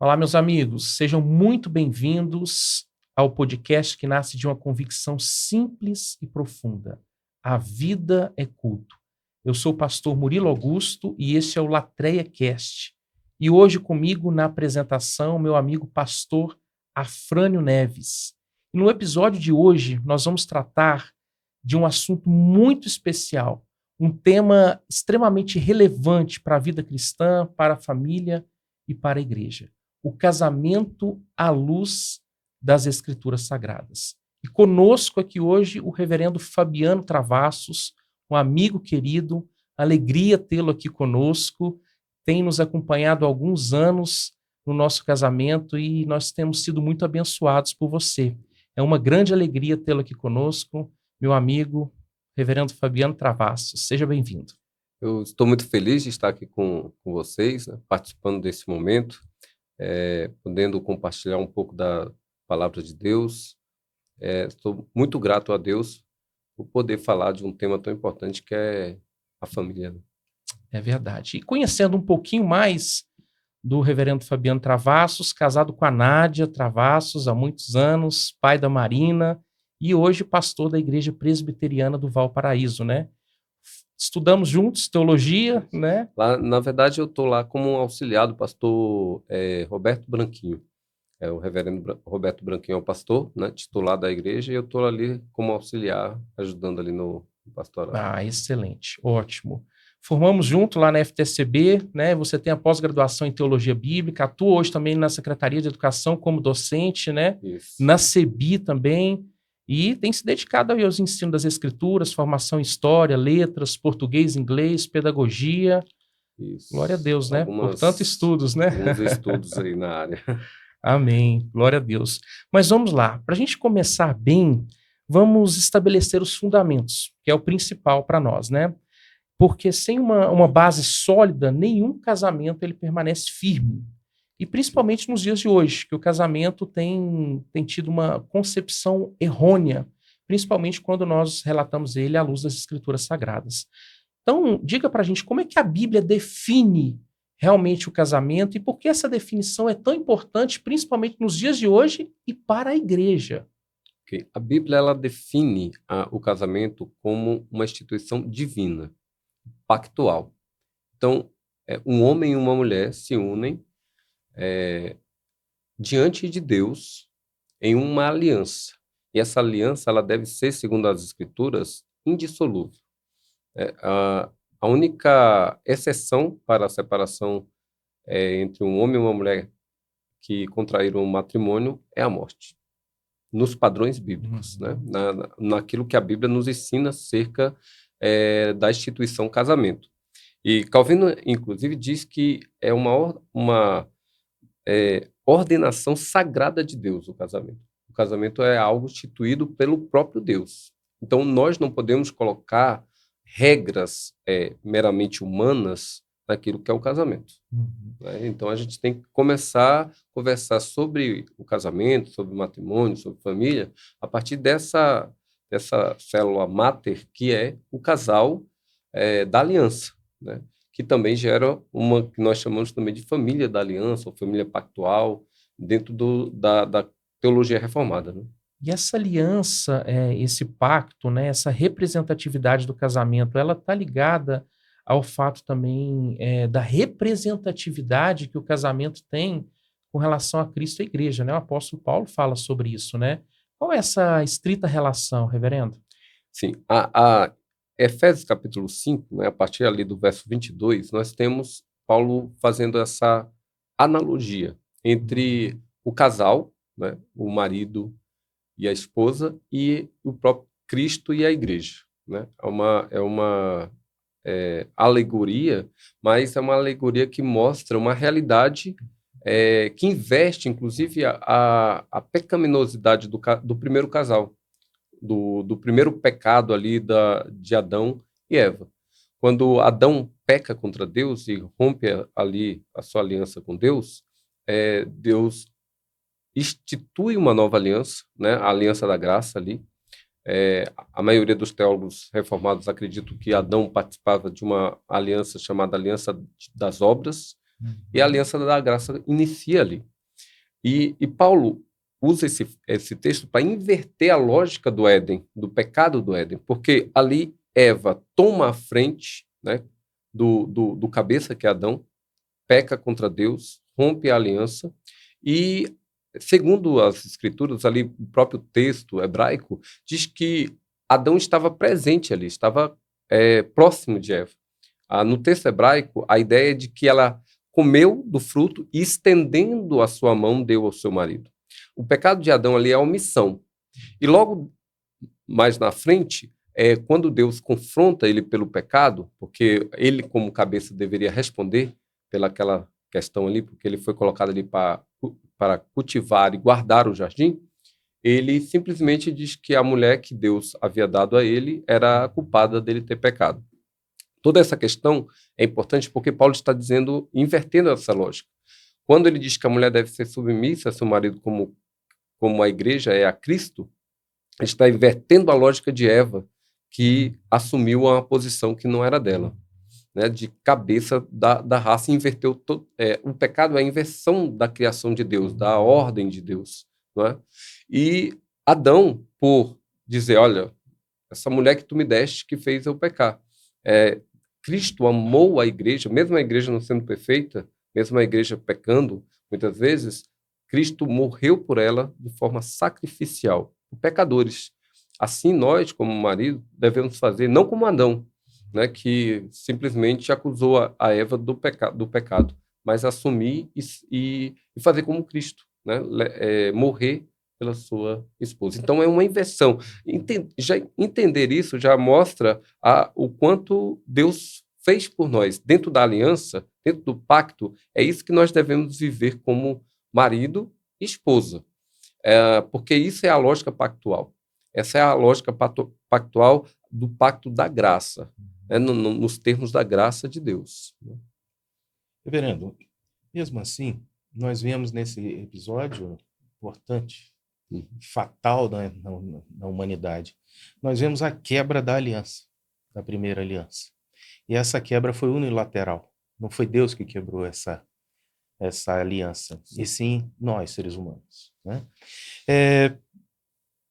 Olá, meus amigos, sejam muito bem-vindos ao podcast que nasce de uma convicção simples e profunda. A vida é culto. Eu sou o pastor Murilo Augusto e este é o Latreia Cast. E hoje comigo na apresentação, meu amigo pastor Afrânio Neves. E no episódio de hoje, nós vamos tratar de um assunto muito especial, um tema extremamente relevante para a vida cristã, para a família e para a igreja. O casamento à luz das Escrituras Sagradas. E conosco aqui hoje o reverendo Fabiano Travassos, um amigo querido, alegria tê-lo aqui conosco, tem nos acompanhado há alguns anos no nosso casamento e nós temos sido muito abençoados por você. É uma grande alegria tê-lo aqui conosco, meu amigo, reverendo Fabiano Travassos. Seja bem-vindo. Eu estou muito feliz de estar aqui com vocês, né, participando desse momento, podendo compartilhar um pouco da palavra de Deus. Estou muito grato a Deus por poder falar de um tema tão importante que é a família, né? É verdade. E conhecendo um pouquinho mais do reverendo Fabiano Travassos, casado com a Nádia Travassos há muitos anos, pai da Marina e hoje pastor da Igreja Presbiteriana do Valparaíso, né? Estudamos juntos teologia, né? Lá, na verdade, eu estou lá como um auxiliar do pastor Roberto Branquinho. O reverendo Roberto Branquinho é o pastor, né, titular da igreja, e eu estou ali como auxiliar, ajudando ali no pastoral. Ah, excelente, ótimo. Formamos junto lá na FTCB, né? Você tem a pós-graduação em Teologia Bíblica, atua hoje também na Secretaria de Educação como docente, né? Isso. Na CEBI também, e tem se dedicado aos ensinos das Escrituras, formação em História, Letras, Português, Inglês, Pedagogia. Isso. Glória a Deus, né? Portanto, estudos, né? Alguns estudos aí na área. Amém, glória a Deus. Mas vamos lá, para a gente começar bem, vamos estabelecer os fundamentos, que é o principal para nós, né? Porque sem uma base sólida, nenhum casamento ele permanece firme. E principalmente nos dias de hoje, que o casamento tem tido uma concepção errônea, principalmente quando nós relatamos ele à luz das Escrituras Sagradas. Então, diga para a gente como é que a Bíblia define realmente o casamento e por que essa definição é tão importante, principalmente nos dias de hoje e para a igreja. Okay. A Bíblia ela define o casamento como uma instituição divina, pactual. Então, um homem e uma mulher se unem diante de Deus em uma aliança. E essa aliança ela deve ser, segundo as Escrituras, indissolúvel. A única exceção para a separação entre um homem e uma mulher que contraíram um matrimônio é a morte, nos padrões bíblicos, né? Naquilo que a Bíblia nos ensina acerca da instituição casamento. E Calvino, inclusive, diz que é uma ordenação sagrada de Deus o casamento. O casamento é algo instituído pelo próprio Deus. Então, nós não podemos colocar regras meramente humanas naquilo que é o casamento. Né? Então, a gente tem que começar a conversar sobre o casamento, sobre o matrimônio, sobre família, a partir dessa célula máter que é o casal da aliança, né? Que também gera uma que nós chamamos também de família da aliança, ou família pactual, dentro da teologia reformada, né? E essa aliança, esse pacto, né, essa representatividade do casamento, ela está ligada ao fato também da representatividade que o casamento tem com relação a Cristo e a igreja, né? O apóstolo Paulo fala sobre isso, né? Qual é essa estrita relação, reverendo? Sim, a Efésios capítulo 5, né, a partir ali do verso 22, nós temos Paulo fazendo essa analogia entre o casal, né, o marido e a esposa, e o próprio Cristo e a igreja, né? É uma alegoria, mas é uma alegoria que mostra uma realidade que investe, inclusive, a pecaminosidade do primeiro casal, do primeiro pecado ali de Adão e Eva. Quando Adão peca contra Deus e rompe ali a sua aliança com Deus, Deus institui uma nova aliança, né? A aliança da graça ali. A maioria dos teólogos reformados acreditam que Adão participava de uma aliança chamada Aliança das Obras, e a Aliança da Graça inicia ali. E Paulo usa esse texto para inverter a lógica do Éden, do pecado do Éden, porque ali Eva toma a frente, né, do cabeça, que é Adão, peca contra Deus, rompe a aliança, e, segundo as escrituras, ali, o próprio texto hebraico, diz que Adão estava presente ali, estava próximo de Eva. No texto hebraico, a ideia é de que ela comeu do fruto e, estendendo a sua mão, deu ao seu marido. O pecado de Adão ali é a omissão. E logo mais na frente, quando Deus confronta ele pelo pecado, porque ele, como cabeça, deveria responder pelaquela questão ali, porque ele foi colocado ali para cultivar e guardar o jardim, ele simplesmente diz que a mulher que Deus havia dado a ele era a culpada dele ter pecado. Toda essa questão é importante porque Paulo está dizendo, invertendo essa lógica. Quando ele diz que a mulher deve ser submissa a seu marido como a igreja é a Cristo, ele está invertendo a lógica de Eva, que assumiu uma posição que não era dela, né, de cabeça da raça, e inverteu o pecado é a inversão da criação de Deus, da ordem de Deus, não é? E Adão, por dizer, olha, essa mulher que tu me deste que fez eu pecar. Cristo amou a igreja, mesmo a igreja não sendo perfeita, mesmo a igreja pecando, muitas vezes, Cristo morreu por ela de forma sacrificial, por pecadores. Assim, nós, como marido, devemos fazer, não como Adão, né, que simplesmente acusou a Eva do pecado, mas assumir e fazer como Cristo, né, morrer pela sua esposa. Então, é uma inversão. Já entender isso já mostra o quanto Deus fez por nós. Dentro da aliança, dentro do pacto, é isso que nós devemos viver como marido e esposa. Porque isso é a lógica pactual. Essa é a lógica pactual do pacto da graça, né, nos termos da graça de Deus. Reverendo, mesmo assim, nós vemos nesse episódio importante, fatal na humanidade, nós vemos a quebra da aliança, da primeira aliança. E essa quebra foi unilateral. Não foi Deus que quebrou essa aliança, e sim nós, seres humanos, né?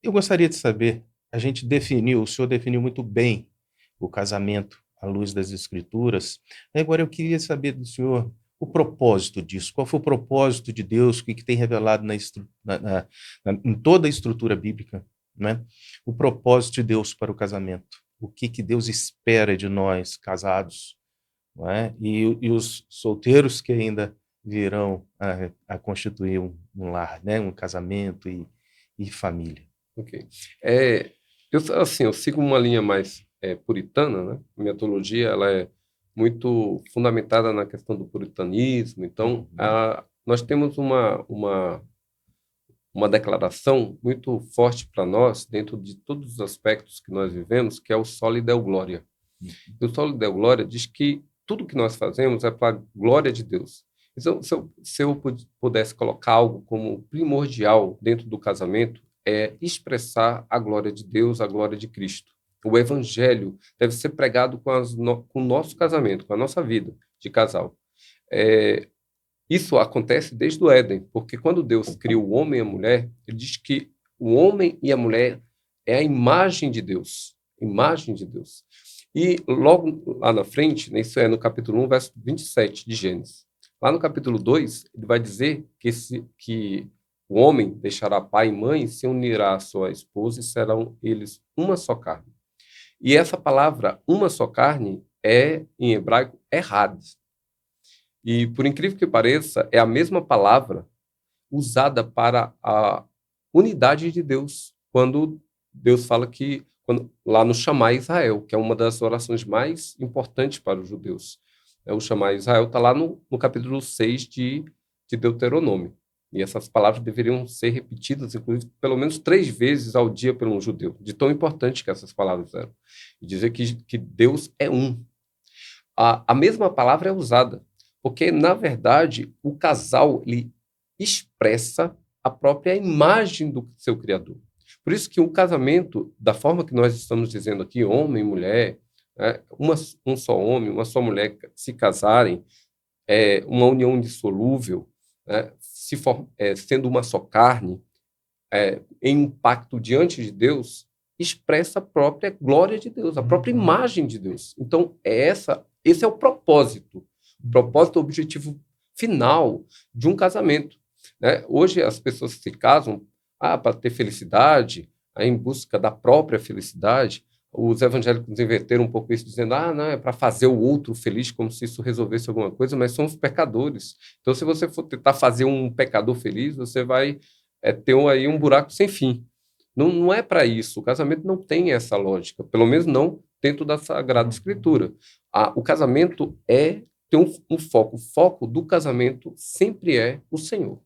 Eu gostaria de saber, o senhor definiu muito bem o casamento à luz das Escrituras. Agora eu queria saber do senhor o propósito disso. Qual foi o propósito de Deus, o que tem revelado em toda a estrutura bíblica, né? O propósito de Deus para o casamento. O que Deus espera de nós, casados, não é? E os solteiros que ainda virão a constituir um lar, né? Um casamento e família. Ok. Eu sigo uma linha mais puritana, né? A minha teologia ela é muito fundamentada na questão do puritanismo. Então, nós temos uma declaração muito forte para nós, dentro de todos os aspectos que nós vivemos, que é o soli deo gloria. E o soli deo gloria diz que tudo que nós fazemos é para a glória de Deus. Então, se eu pudesse colocar algo como primordial dentro do casamento, é expressar a glória de Deus, a glória de Cristo. O evangelho deve ser pregado com o nosso casamento, com a nossa vida de casal. Isso acontece desde o Éden, porque quando Deus criou o homem e a mulher, ele diz que o homem e a mulher é a imagem de Deus. Imagem de Deus. E logo lá na frente, isso é no capítulo 1, verso 27 de Gênesis. Lá no capítulo 2, ele vai dizer que o homem deixará pai e mãe, se unirá à sua esposa e serão eles uma só carne. E essa palavra, uma só carne, em hebraico, errad. E, por incrível que pareça, é a mesma palavra usada para a unidade de Deus, quando Deus fala lá no Chamar Israel, que é uma das orações mais importantes para os judeus. O Chamar Israel está lá no capítulo 6 de Deuteronômio. E essas palavras deveriam ser repetidas, inclusive, pelo menos 3 vezes ao dia pelo judeu, de tão importante que essas palavras eram. E dizer que Deus é um. A mesma palavra é usada, porque, na verdade, o casal ele expressa a própria imagem do seu Criador. Por isso que o casamento, da forma que nós estamos dizendo aqui, homem e mulher, né, um só homem, uma só mulher se casarem, uma união indissolúvel, né, sendo uma só carne, em um pacto diante de Deus, expressa a própria glória de Deus, a própria imagem de Deus. Então, esse é o propósito, o objetivo final de um casamento, né? Hoje as pessoas se casam para ter felicidade, em busca da própria felicidade. Os evangélicos inverteram um pouco isso, dizendo, não, é para fazer o outro feliz, como se isso resolvesse alguma coisa, mas somos pecadores. Então, se você for tentar fazer um pecador feliz, você vai ter aí um buraco sem fim. Não é para isso. O casamento não tem essa lógica, pelo menos não dentro da Sagrada Escritura. O casamento tem um foco. O foco do casamento sempre é o Senhor.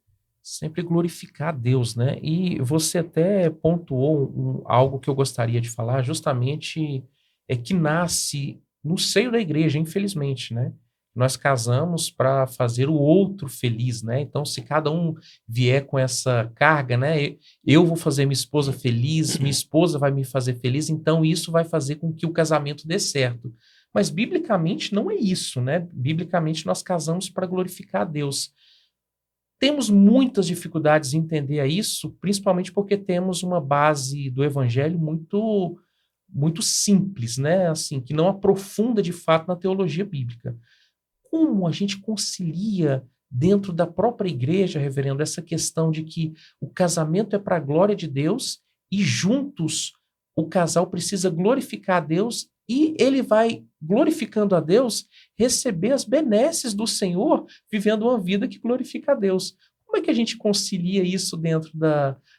Sempre glorificar a Deus, né? E você até pontuou algo que eu gostaria de falar, justamente que nasce no seio da igreja, infelizmente, né? Nós casamos para fazer o outro feliz, né? Então, se cada um vier com essa carga, né? Eu vou fazer minha esposa feliz, minha esposa vai me fazer feliz, então isso vai fazer com que o casamento dê certo. Mas, biblicamente, não é isso, né? Biblicamente, nós casamos para glorificar a Deus. Temos muitas dificuldades em entender isso, principalmente porque temos uma base do evangelho muito muito simples, né? Assim, que não aprofunda de fato na teologia bíblica. Como a gente concilia dentro da própria igreja, reverendo, essa questão de que o casamento é para a glória de Deus e juntos o casal precisa glorificar a Deus e ele vai, glorificando a Deus, receber as benesses do Senhor, vivendo uma vida que glorifica a Deus. Como é que a gente concilia isso dentro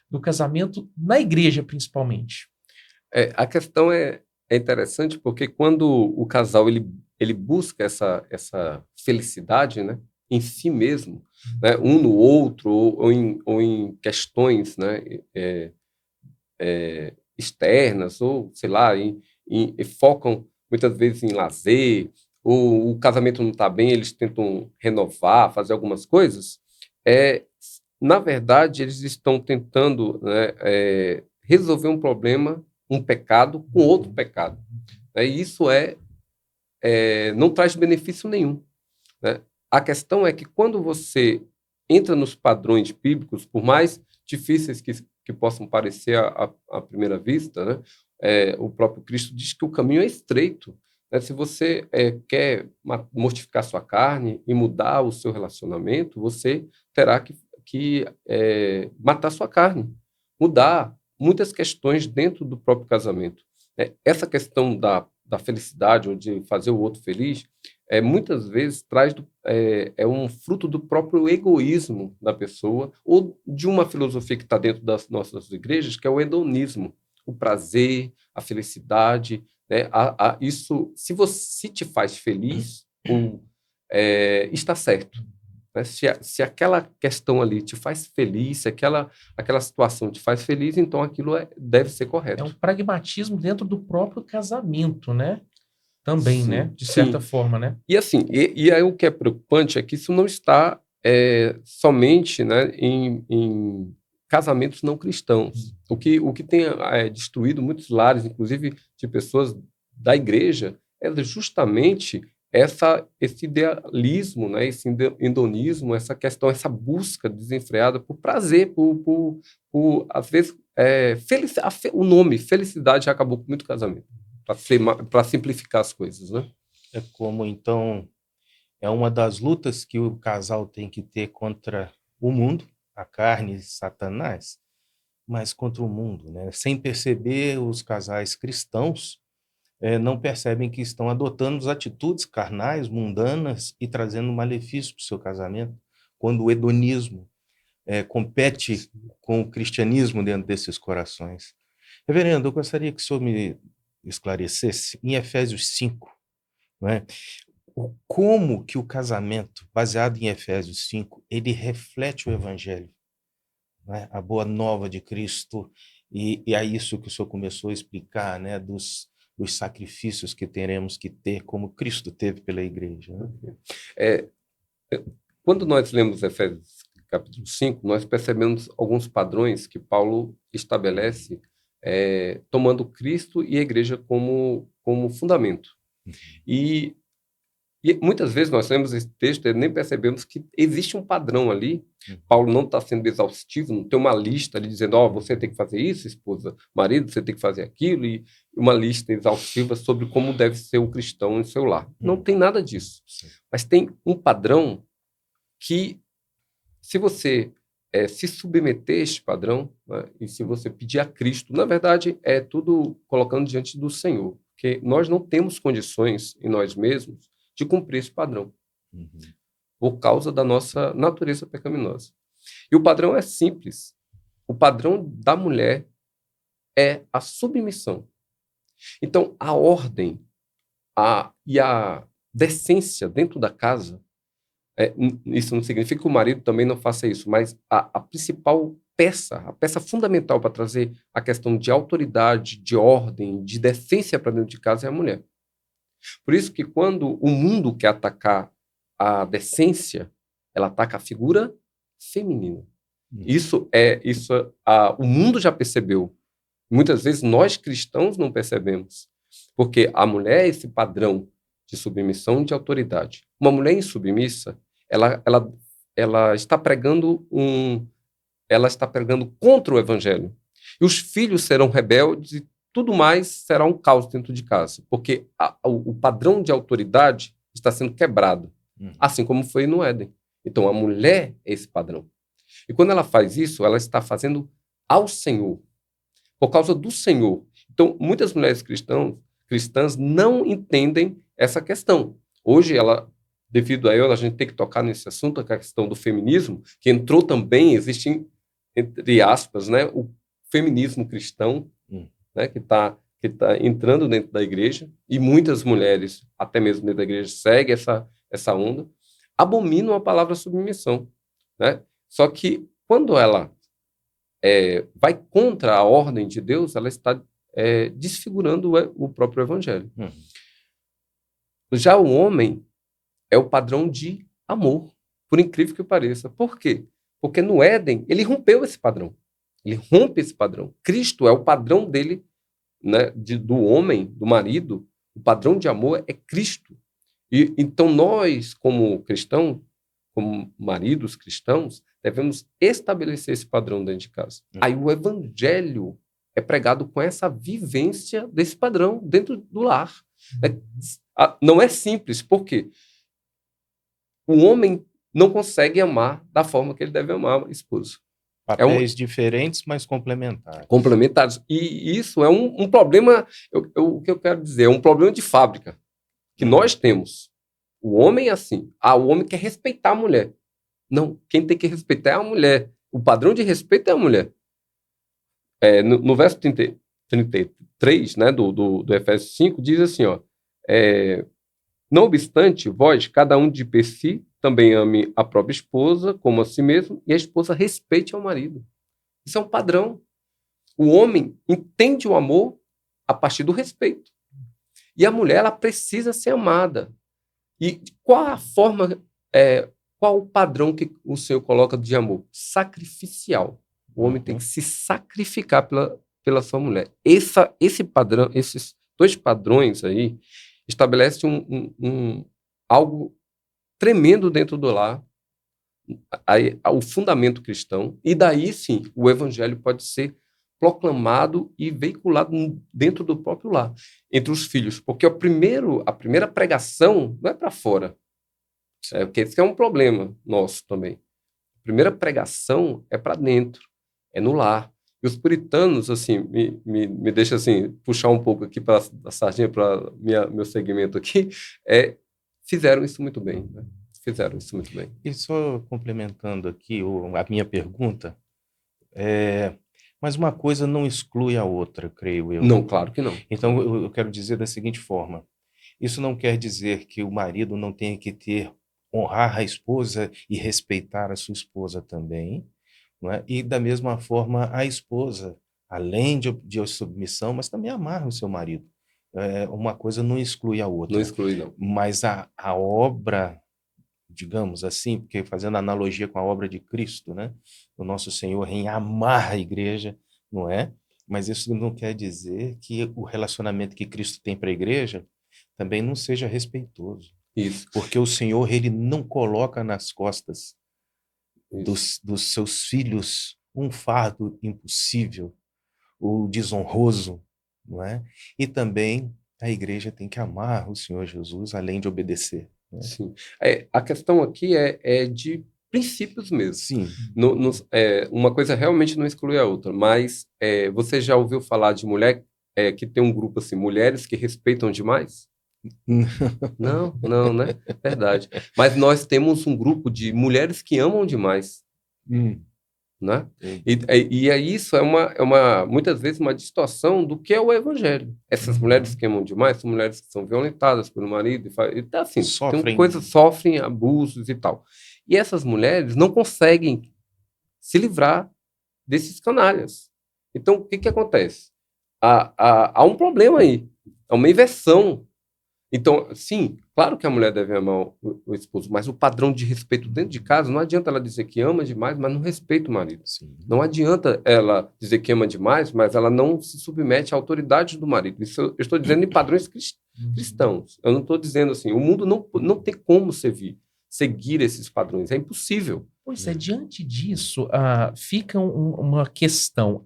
do casamento, na igreja principalmente? A questão é interessante porque quando o casal ele busca essa felicidade, né, em si mesmo, né, um no outro ou em questões, né, externas ou sei lá, focam muitas vezes em lazer, ou o casamento não está bem, eles tentam renovar, fazer algumas coisas. Na verdade, eles estão tentando, né, resolver um problema, um pecado com outro pecado. E isso não traz benefício nenhum, né? A questão é que quando você entra nos padrões bíblicos, por mais difíceis que possam parecer à primeira vista, né, o próprio Cristo diz que o caminho é estreito, né? Se você quer mortificar sua carne e mudar o seu relacionamento, você terá que matar sua carne, mudar muitas questões dentro do próprio casamento. Essa questão da felicidade ou de fazer o outro feliz, muitas vezes é um fruto do próprio egoísmo da pessoa ou de uma filosofia que está dentro das nossas igrejas, que é o hedonismo, o prazer, a felicidade, né? Isso, se te faz feliz, está certo. Se aquela questão ali te faz feliz, se aquela situação te faz feliz, então aquilo deve ser correto. É um pragmatismo dentro do próprio casamento, né? Também, sim, né? De certa forma, né? E assim, e aí o que é preocupante é que isso não está somente, né, em casamentos não cristãos. O que tem destruído muitos lares, inclusive de pessoas da igreja, é justamente esse idealismo, né, esse hedonismo, essa questão, essa busca desenfreada por prazer, por às vezes, o nome felicidade acabou com muito casamento, para simplificar as coisas, né? É como, então, é uma das lutas que o casal tem que ter contra o mundo, a carne e Satanás, mas contra o mundo, né? Sem perceber, os casais cristãos não percebem que estão adotando atitudes carnais, mundanas e trazendo malefício para o seu casamento, quando o hedonismo compete com o cristianismo dentro desses corações. Reverendo, eu gostaria que o senhor me esclarecesse, em Efésios 5, não é? Como que o casamento, baseado em Efésios 5, ele reflete o evangelho, não é? A boa nova de Cristo, e é isso que o senhor começou a explicar, né? Dos sacrifícios que teremos que ter, como Cristo teve pela igreja, né? Quando nós lemos Efésios capítulo 5, nós percebemos alguns padrões que Paulo estabelece, tomando Cristo e a igreja como fundamento. E E muitas vezes nós lemos esse texto e nem percebemos que existe um padrão ali. Paulo não está sendo exaustivo, não tem uma lista ali dizendo, você tem que fazer isso, esposa, marido, você tem que fazer aquilo, e uma lista exaustiva sobre como deve ser o cristão em seu lar. Não tem nada disso. Mas tem um padrão que, se você se submeter a este padrão, né, e se você pedir a Cristo, na verdade, é tudo colocando diante do Senhor, porque nós não temos condições em nós mesmos de cumprir esse padrão, por causa da nossa natureza pecaminosa. E o padrão é simples. O padrão da mulher é a submissão. Então, a ordem e a decência dentro da casa, isso não significa que o marido também não faça isso, mas a principal peça, a peça fundamental para trazer a questão de autoridade, de ordem, de decência para dentro de casa é a mulher. Por isso que quando o mundo quer atacar a decência, ela ataca a figura feminina. O mundo já percebeu. Muitas vezes nós cristãos não percebemos, porque a mulher é esse padrão de submissão e de autoridade. Uma mulher insubmissa, ela está pregando contra o evangelho. E os filhos serão rebeldes e tudo mais será um caos dentro de casa, porque o padrão de autoridade está sendo quebrado, assim como foi no Éden. Então, a mulher é esse padrão. E quando ela faz isso, ela está fazendo ao Senhor, por causa do Senhor. Então, muitas mulheres cristãs não entendem essa questão. Hoje, devido a ela, a gente tem que tocar nesse assunto, a questão do feminismo, que entrou também, existe, entre aspas, né, o feminismo cristão, né, que está entrando dentro da igreja, e muitas mulheres, até mesmo dentro da igreja, seguem essa onda, abominam a palavra submissão. Né? Só que quando ela vai contra a ordem de Deus, ela está desfigurando o próprio evangelho. Já o homem é o padrão de amor, por incrível que pareça. Por quê? Porque no Éden, ele rompeu esse padrão. Ele rompe esse padrão. Cristo é o padrão dele, né, do homem, do marido. O padrão de amor é Cristo. E então nós, como cristãos, como maridos cristãos, devemos estabelecer esse padrão dentro de casa. Aí o evangelho é pregado com essa vivência desse padrão dentro do lar. Não é simples, por quê? O homem não consegue amar da forma que ele deve amar a esposa. Papéis diferentes, mas complementares. Complementares. E isso é um problema, o que eu quero dizer, é um problema de fábrica que nós temos. O homem é assim. O homem quer respeitar a mulher. Não, quem tem que respeitar é a mulher. O padrão de respeito é a mulher. No verso 33, né, do Efésios 5, diz assim, não obstante, vós, cada um de per si, também ame a própria esposa como a si mesmo, e a esposa respeite ao marido. Isso é um padrão. O homem entende o amor a partir do respeito. E a mulher, ela precisa ser amada. E qual a forma, qual o padrão que o Senhor coloca de amor? Sacrificial. O homem tem que se sacrificar pela sua mulher. Esse padrão, esses dois padrões aí, estabelecem algo tremendo dentro do lar, o fundamento cristão, e daí sim o evangelho pode ser proclamado e veiculado dentro do próprio lar, entre os filhos, porque a primeira pregação não é para fora, porque esse é um problema nosso também. A primeira pregação é para dentro, é no lar. E os puritanos, assim, me deixa assim, puxar um pouco aqui para a sardinha, para meu segmento aqui, fizeram isso muito bem, né? Fizeram isso muito bem. E só complementando aqui a minha pergunta, mas uma coisa não exclui a outra, creio eu. Não, claro que não. Então, eu quero dizer da seguinte forma, isso não quer dizer que o marido não tenha que honrar a esposa e respeitar a sua esposa também, não é? E da mesma forma a esposa, além de submissão, mas também amar o seu marido. Uma coisa não exclui a outra. Não exclui, não. Mas a obra, digamos assim, porque fazendo analogia com a obra de Cristo, né? O nosso Senhor em amar a igreja, não é? Mas isso não quer dizer que o relacionamento que Cristo tem para a igreja também não seja respeitoso. Isso. Porque o Senhor, ele não coloca nas costas Isso. dos seus filhos um fardo impossível ou desonroso, não é? E também a igreja tem que amar o Senhor Jesus, além de obedecer. Né? Sim. A questão aqui é de princípios mesmo. Sim. Uma coisa realmente não exclui a outra, mas você já ouviu falar de mulher que tem um grupo assim, mulheres que respeitam demais? Não, né? Verdade. Mas nós temos um grupo de mulheres que amam demais, né? E aí isso muitas vezes uma distorção do que é o evangelho. Essas mulheres que amam demais são mulheres que são violentadas pelo marido e tá assim, sofrem abusos e tal. E essas mulheres não conseguem se livrar desses canalhas. Então, o que acontece? Há um problema aí, há uma inversão. Então, sim, claro que a mulher deve amar o esposo, mas o padrão de respeito dentro de casa, não adianta ela dizer que ama demais, mas não respeita o marido. Sim. Não adianta ela dizer que ama demais, mas ela não se submete à autoridade do marido. Isso eu estou dizendo em padrões cristãos. Eu não estou dizendo assim, o mundo não tem como seguir esses padrões, é impossível. Pois é, diante disso, fica uma questão.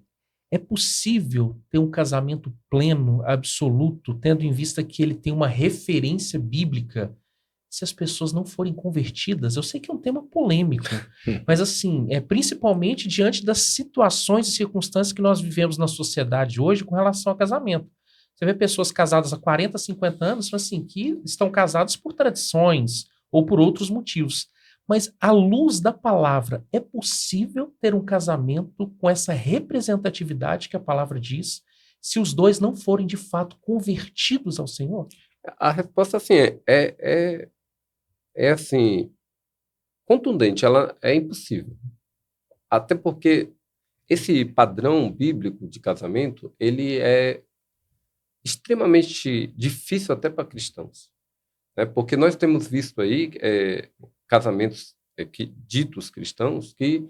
É possível ter um casamento pleno, absoluto, tendo em vista que ele tem uma referência bíblica, se as pessoas não forem convertidas? Eu sei que é um tema polêmico, mas assim, principalmente diante das situações e circunstâncias que nós vivemos na sociedade hoje com relação ao casamento. Você vê pessoas casadas há 40, 50 anos, assim, que estão casadas por tradições ou por outros motivos. Mas, à luz da palavra, é possível ter um casamento com essa representatividade que a palavra diz, se os dois não forem, de fato, convertidos ao Senhor? A resposta, assim, assim, contundente, ela é impossível. Até porque esse padrão bíblico de casamento, ele é extremamente difícil até para cristãos. Né? Porque nós temos visto aí casamentos ditos cristãos que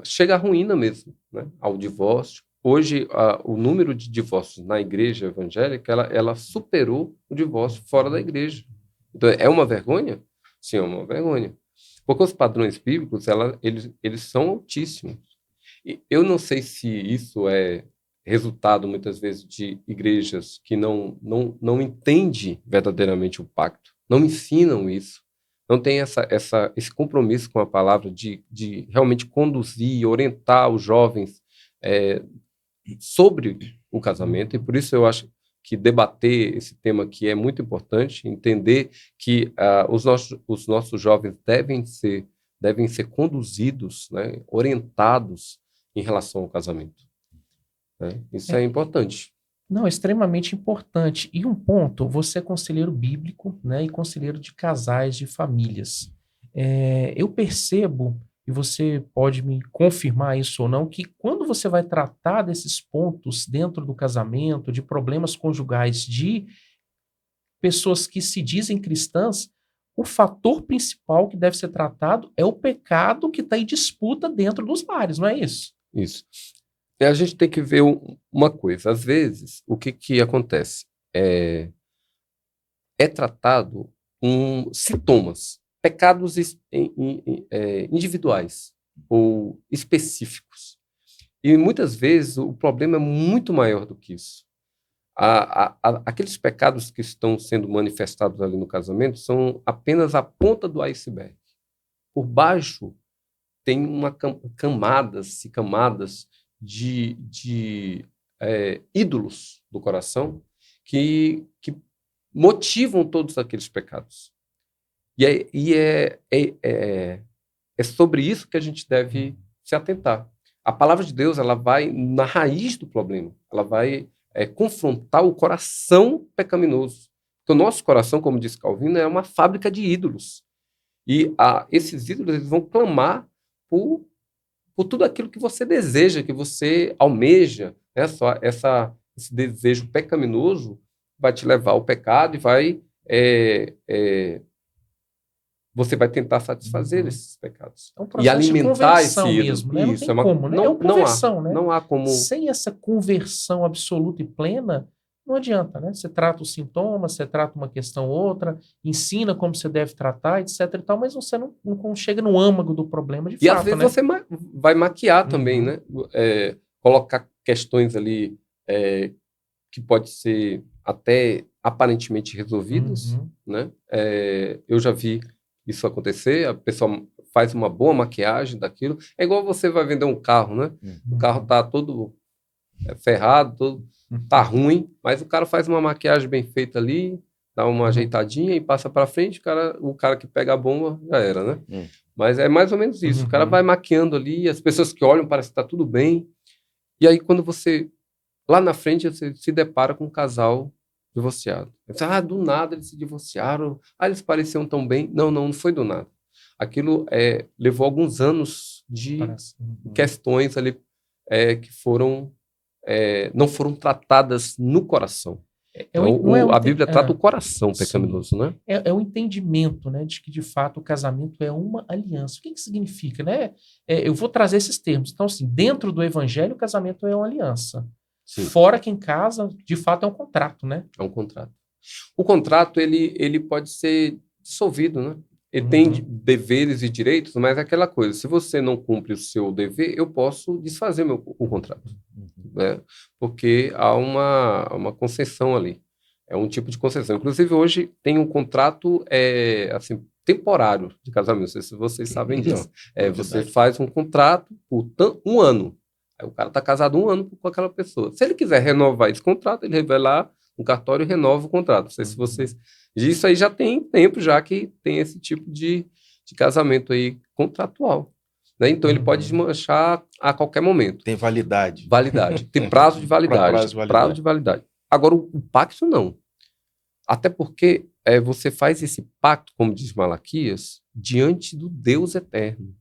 chega à ruína mesmo, né? Ao divórcio. Hoje, o número de divórcios na igreja evangélica, ela superou o divórcio fora da igreja. Então, é uma vergonha? Sim, é uma vergonha. Porque os padrões bíblicos, eles são altíssimos. E eu não sei se isso é resultado, muitas vezes, de igrejas que não entendem verdadeiramente o pacto, não ensinam isso, não tem esse compromisso com a palavra de realmente conduzir e orientar os jovens sobre o casamento, e por isso eu acho que debater esse tema aqui é muito importante, entender que os nossos jovens devem ser conduzidos, né, orientados em relação ao casamento. Né? Isso é importante. Não, é extremamente importante. E um ponto, você é conselheiro bíblico, né, e conselheiro de casais, de famílias. Eu percebo, e você pode me confirmar isso ou não, que quando você vai tratar desses pontos dentro do casamento, de problemas conjugais, de pessoas que se dizem cristãs, o fator principal que deve ser tratado é o pecado que está em disputa dentro dos lares, não é isso? Isso. E a gente tem que ver uma coisa. Às vezes, o que acontece? É tratado sintomas, pecados individuais ou específicos. E muitas vezes o problema é muito maior do que isso. Aqueles pecados que estão sendo manifestados ali no casamento são apenas a ponta do iceberg. Por baixo tem camadas e camadas de ídolos do coração que motivam todos aqueles pecados. E é sobre isso que a gente deve se atentar. A palavra de Deus, ela vai na raiz do problema, ela vai confrontar o coração pecaminoso. Porque o nosso coração, como disse Calvino, é uma fábrica de ídolos. E esses ídolos, eles vão clamar por tudo aquilo que você deseja, que você almeja, né? Esse desejo pecaminoso vai te levar ao pecado e você vai tentar satisfazer esses pecados. É um processo e alimentar esse ídolo. Mesmo, né? Não tem como, né? É uma conversão, né? Não há como... Sem essa conversão absoluta e plena, não adianta, né? Você trata os sintomas, você trata uma questão ou outra, ensina como você deve tratar, etc e tal, mas você não chega no âmago do problema de E às fato, vezes né? você vai maquiar também, Uhum. né? Colocar questões ali que pode ser até aparentemente resolvidas, Uhum. né? Eu já vi isso acontecer, a pessoa faz uma boa maquiagem daquilo. É igual você vai vender um carro, né? O carro tá todo ferrado, todo tá Uhum. ruim, mas o cara faz uma maquiagem bem feita ali, dá uma ajeitadinha e passa para frente, o cara que pega a bomba já era, né? Mas é mais ou menos isso. O cara vai Uhum. maquiando ali, as pessoas que olham parece que tá tudo bem. E aí quando você lá na frente você se depara com um casal divorciado. Do nada eles se divorciaram. Eles pareciam tão bem. Não, não foi do nada. Aquilo levou alguns anos de Parece. Uhum. questões ali que não foram tratadas no coração. Então, Não é a Bíblia trata o coração sim. pecaminoso, né? É o entendimento, né, de que de fato o casamento é uma aliança. O que significa, né? Eu vou trazer esses termos. Então, assim, dentro do evangelho, o casamento é uma aliança. Sim. Fora quem casa, de fato, é um contrato, né? É um contrato. O contrato, ele pode ser dissolvido, né? Ele tem deveres e direitos, mas é aquela coisa, se você não cumpre o seu dever, eu posso desfazer o contrato, né? Porque há uma concessão ali. É um tipo de concessão. Inclusive, hoje tem um contrato assim, temporário de casamento. Não sei se vocês sabem disso. Você faz um contrato por um ano. Aí o cara está casado 1 ano com aquela pessoa. Se ele quiser renovar esse contrato, ele vai lá no cartório e renova o contrato. Não sei se vocês... Isso aí já tem tempo já que tem esse tipo de casamento aí contratual, né? Então ele pode desmanchar a qualquer momento. Tem validade. Validade. Tem prazo de validade. Prazo de validade. Agora, o pacto não. Até porque você faz esse pacto, como diz Malaquias, diante do Deus eterno.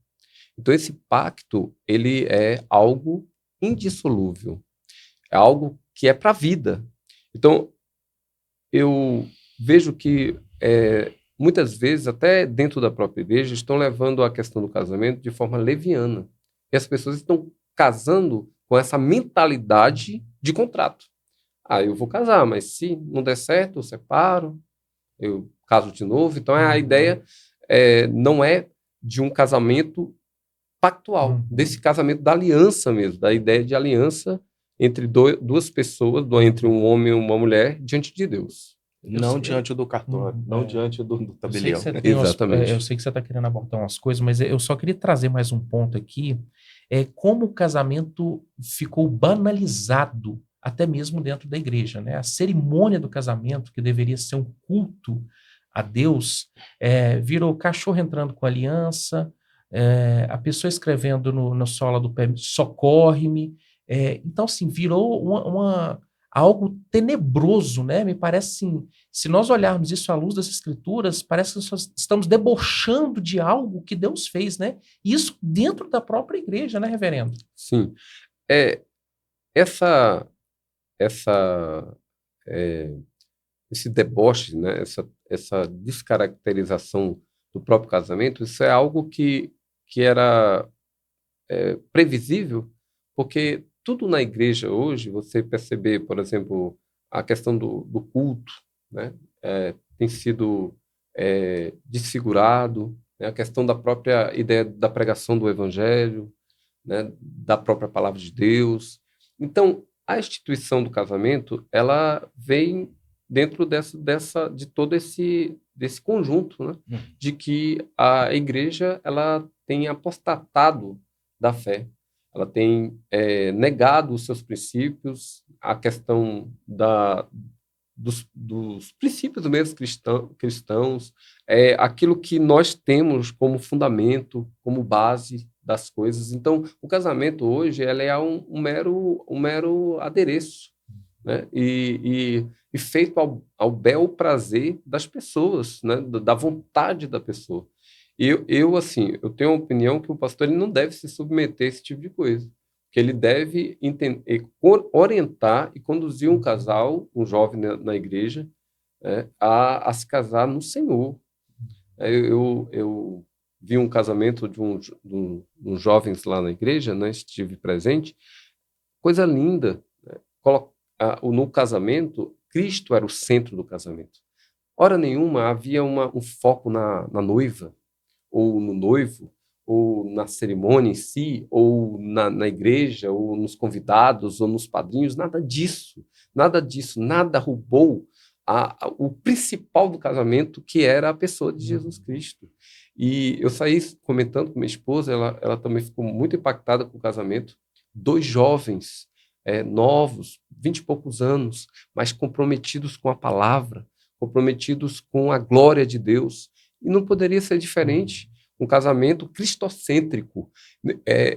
Então esse pacto, ele é algo indissolúvel. É algo que é para a vida. Então, eu vejo que muitas vezes, até dentro da própria igreja, estão levando a questão do casamento de forma leviana. E as pessoas estão casando com essa mentalidade de contrato. Eu vou casar, mas se não der certo, eu separo, eu caso de novo. Então, a ideia não é de um casamento pactual, desse casamento da aliança mesmo, da ideia de aliança entre duas pessoas, entre um homem e uma mulher, diante de Deus. Não diante do cartório, não diante do tabelião. Exatamente. Eu sei que você está querendo abordar umas coisas, mas eu só queria trazer mais um ponto aqui. Como o casamento ficou banalizado, até mesmo dentro da igreja, né? A cerimônia do casamento, que deveria ser um culto a Deus, virou cachorro entrando com aliança, a pessoa escrevendo no sola do pé, socorre-me. Então, assim, virou algo tenebroso, né? Me parece assim, se nós olharmos isso à luz das Escrituras, parece que nós estamos debochando de algo que Deus fez, né? E isso dentro da própria igreja, né, reverendo? Sim. Essa esse deboche, né? Essa descaracterização do próprio casamento, isso é algo que era previsível, porque tudo na igreja hoje, você perceber, por exemplo, a questão do culto, né? Tem sido desfigurado, né? A questão da própria ideia da pregação do evangelho, né? Da própria palavra de Deus. Então, a instituição do casamento, ela vem dentro de todo desse conjunto, né? De que a igreja ela tem apostatado da fé, ela tem negado os seus princípios, a questão dos princípios mesmo cristãos, aquilo que nós temos como fundamento, como base das coisas. Então, o casamento hoje ele é um mero adereço, né? E feito ao bel prazer das pessoas, né? Da vontade da pessoa. Assim, eu tenho a opinião que o pastor ele não deve se submeter a esse tipo de coisa, que ele deve orientar e conduzir um casal, um jovem na igreja, a se casar no Senhor. Eu vi um casamento de uns jovens lá na igreja, né? Estive presente, coisa linda, né? no casamento, Cristo era o centro do casamento. Hora nenhuma havia um foco na noiva, ou no noivo, ou na cerimônia em si, ou na igreja, ou nos convidados, ou nos padrinhos, nada disso. Nada roubou o principal do casamento, que era a pessoa de Jesus Cristo. E eu saí comentando com minha esposa, ela também ficou muito impactada com o casamento. 2 jovens, novos, 20 e poucos anos, mas comprometidos com a palavra, comprometidos com a glória de Deus. E não poderia ser diferente. Um casamento cristocêntrico,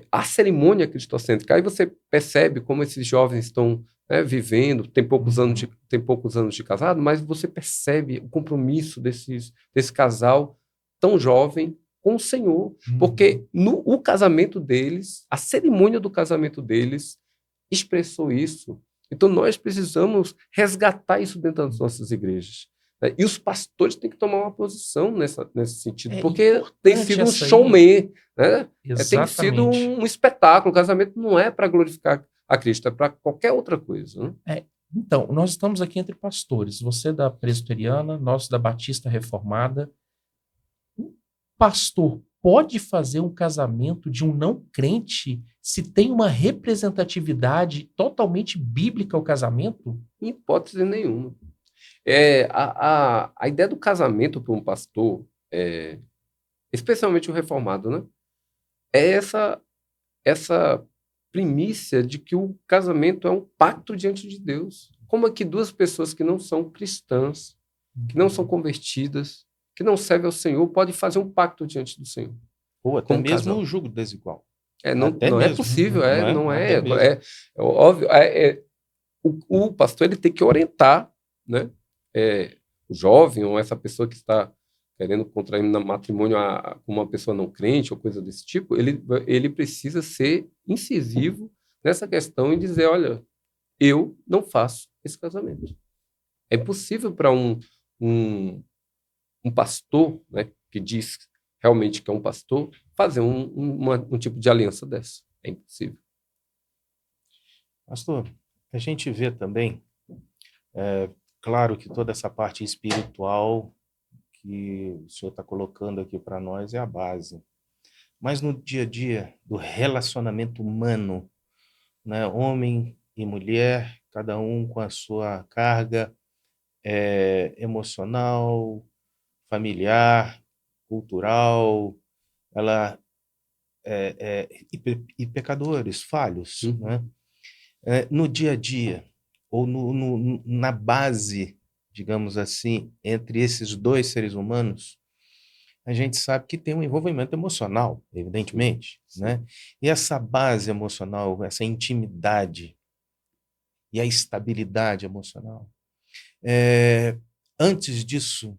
a cerimônia cristocêntrica. Aí você percebe como esses jovens estão vivendo, tem poucos anos de casado, mas você percebe o compromisso desse casal tão jovem com o Senhor, porque o casamento deles, a cerimônia do casamento deles expressou isso. Então nós precisamos resgatar isso dentro das nossas igrejas. E os pastores têm que tomar uma posição nesse sentido, porque tem sido um showman, né? Tem sido um espetáculo. O casamento não é para glorificar a Cristo, é para qualquer outra coisa. Né? Então, nós estamos aqui entre pastores, você da presbiteriana, nós da Batista Reformada. Um pastor pode fazer um casamento de um não crente se tem uma representatividade totalmente bíblica ao casamento? Em hipótese nenhuma. A ideia do casamento para um pastor, especialmente o reformado, né, é essa primícia de que o casamento é um pacto diante de Deus. Como é que 2 pessoas que não são cristãs, que não são convertidas, que não servem ao Senhor, podem fazer um pacto diante do Senhor? Ou até mesmo o jugo desigual. Não é possível, não é óbvio. O pastor ele tem que orientar, né? O jovem ou essa pessoa que está querendo contrair matrimônio com uma pessoa não crente ou coisa desse tipo, ele precisa ser incisivo nessa questão e dizer, olha, eu não faço esse casamento. É impossível para um pastor, né, que diz realmente que é um pastor, fazer um tipo de aliança dessa. É impossível. Pastor, a gente vê também, claro que toda essa parte espiritual que o senhor está colocando aqui para nós é a base. Mas no dia a dia do relacionamento humano, né, homem e mulher, cada um com a sua carga emocional, familiar, cultural, e pecadores, falhos, né? No dia a dia, ou na base, digamos assim, entre esses 2 seres humanos, a gente sabe que tem um envolvimento emocional, evidentemente, né? E essa base emocional, essa intimidade e a estabilidade emocional, antes disso,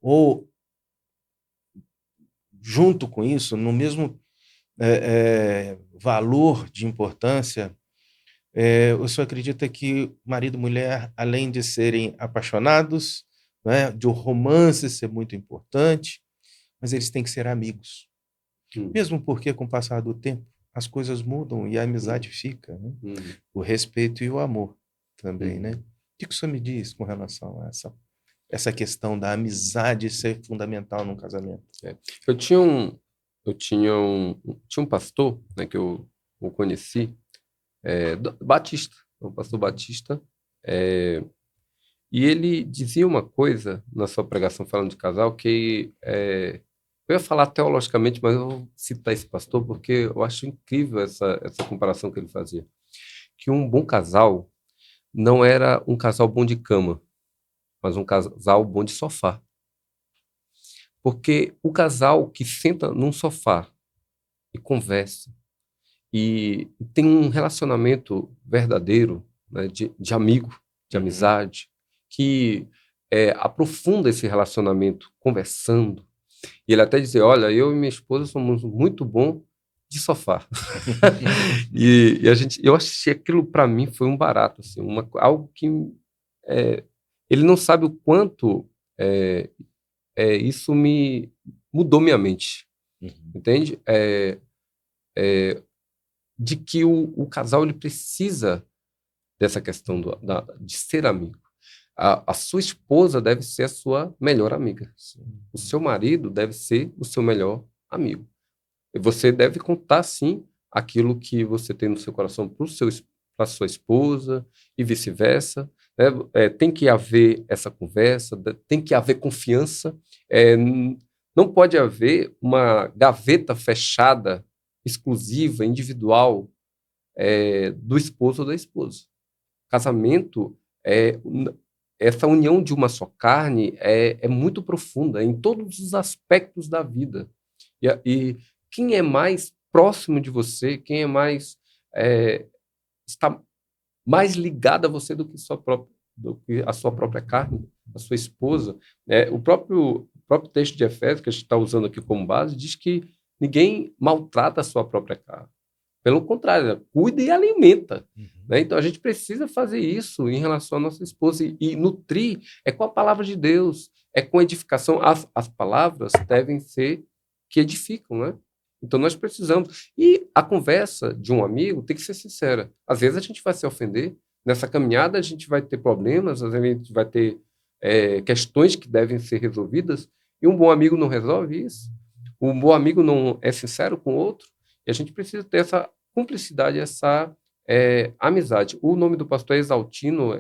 ou junto com isso, no mesmo valor de importância, o senhor acredita que marido e mulher, além de serem apaixonados, né, de um romance ser muito importante, mas eles têm que ser amigos. Mesmo porque, com o passar do tempo, as coisas mudam e a amizade fica. Né? O respeito e o amor também. Né? O que o senhor me diz com relação a essa questão da amizade ser fundamental num casamento? Eu tinha um pastor, né, que eu conheci, Batista, um pastor Batista, e ele dizia uma coisa na sua pregação falando de casal que eu ia falar teologicamente, mas eu vou citar esse pastor porque eu acho incrível essa comparação que ele fazia, que um bom casal não era um casal bom de cama, mas um casal bom de sofá. Porque o casal que senta num sofá e conversa e tem um relacionamento verdadeiro, né, de amigo, de amizade, que aprofunda esse relacionamento conversando. E ele até dizia, olha, eu e minha esposa somos muito bons de sofá. e eu achei aquilo para mim foi um barato, assim, algo que ele não sabe o quanto isso mudou minha mente, entende? De que o casal ele precisa dessa questão de ser amigo. A sua esposa deve ser a sua melhor amiga. O seu marido deve ser o seu melhor amigo. E você deve contar, sim, aquilo que você tem no seu coração para a sua esposa e vice-versa. Né? Tem que haver essa conversa, tem que haver confiança. Não pode haver uma gaveta fechada, exclusiva, individual, do esposo ou da esposa. Casamento, essa união de uma só carne é muito profunda em todos os aspectos da vida. E quem é mais próximo de você, quem é mais está mais ligado a você do que a sua própria carne, a sua esposa. O próprio texto de Efésios, que a gente está usando aqui como base, diz que ninguém maltrata a sua própria carne. Pelo contrário, cuida e alimenta. Né? Então, a gente precisa fazer isso em relação à nossa esposa. E nutrir com a palavra de Deus, com edificação. As palavras devem ser que edificam, né? Então, nós precisamos. E a conversa de um amigo tem que ser sincera. Às vezes, a gente vai se ofender. Nessa caminhada, a gente vai ter problemas, às vezes, a gente vai ter questões que devem ser resolvidas. E um bom amigo não resolve isso. Um bom amigo não é sincero com o outro. E a gente precisa ter essa cumplicidade, essa amizade. O nome do pastor é Exaltino,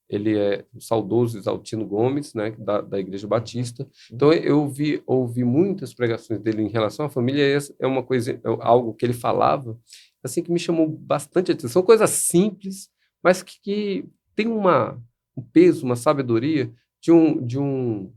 ele é o saudoso Exaltino Gomes, né, da Igreja Batista. Então, eu ouvi muitas pregações dele em relação à família. É uma coisa, algo que ele falava, assim, que me chamou bastante atenção. São coisas simples, mas que tem um peso, uma sabedoria de um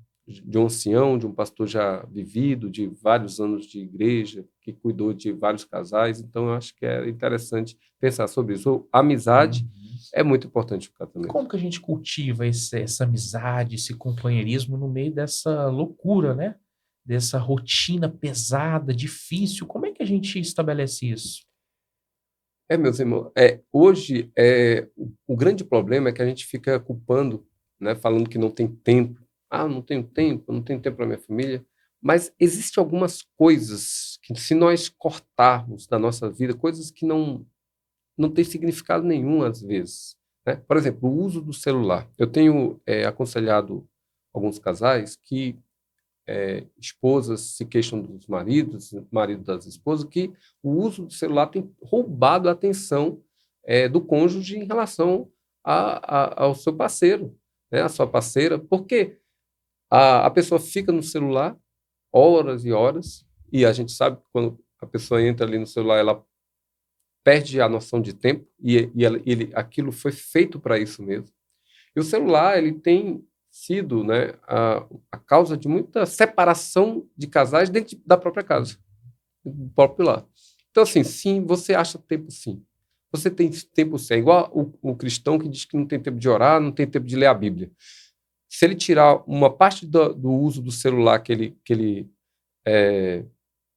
ancião, de um pastor já vivido, de vários anos de igreja, que cuidou de vários casais. Então, eu acho que é interessante pensar sobre isso. A amizade é muito importante no casamento. Como que a gente cultiva essa amizade, esse companheirismo no meio dessa loucura, né? Dessa rotina pesada, difícil? Como é que a gente estabelece isso? Meus irmãos, hoje o grande problema é que a gente fica culpando, né, falando que não tem tempo. Não tenho tempo para minha família. Mas existem algumas coisas que, se nós cortarmos da nossa vida, coisas que não têm significado nenhum, às vezes. Né? Por exemplo, o uso do celular. Eu tenho aconselhado alguns casais que esposas se queixam dos maridos, marido das esposas, que o uso do celular tem roubado a atenção do cônjuge em relação ao seu parceiro, né? A sua parceira, porque a pessoa fica no celular horas e horas, e a gente sabe que quando a pessoa entra ali no celular, ela perde a noção de tempo, e aquilo foi feito para isso mesmo. E o celular, ele tem sido, né, a causa de muita separação de casais dentro da própria casa, do próprio lar. Então, assim, sim, você acha tempo, sim. Você tem tempo, sim. É igual o cristão que diz que não tem tempo de orar, não tem tempo de ler a Bíblia. Se ele tirar uma parte do uso do celular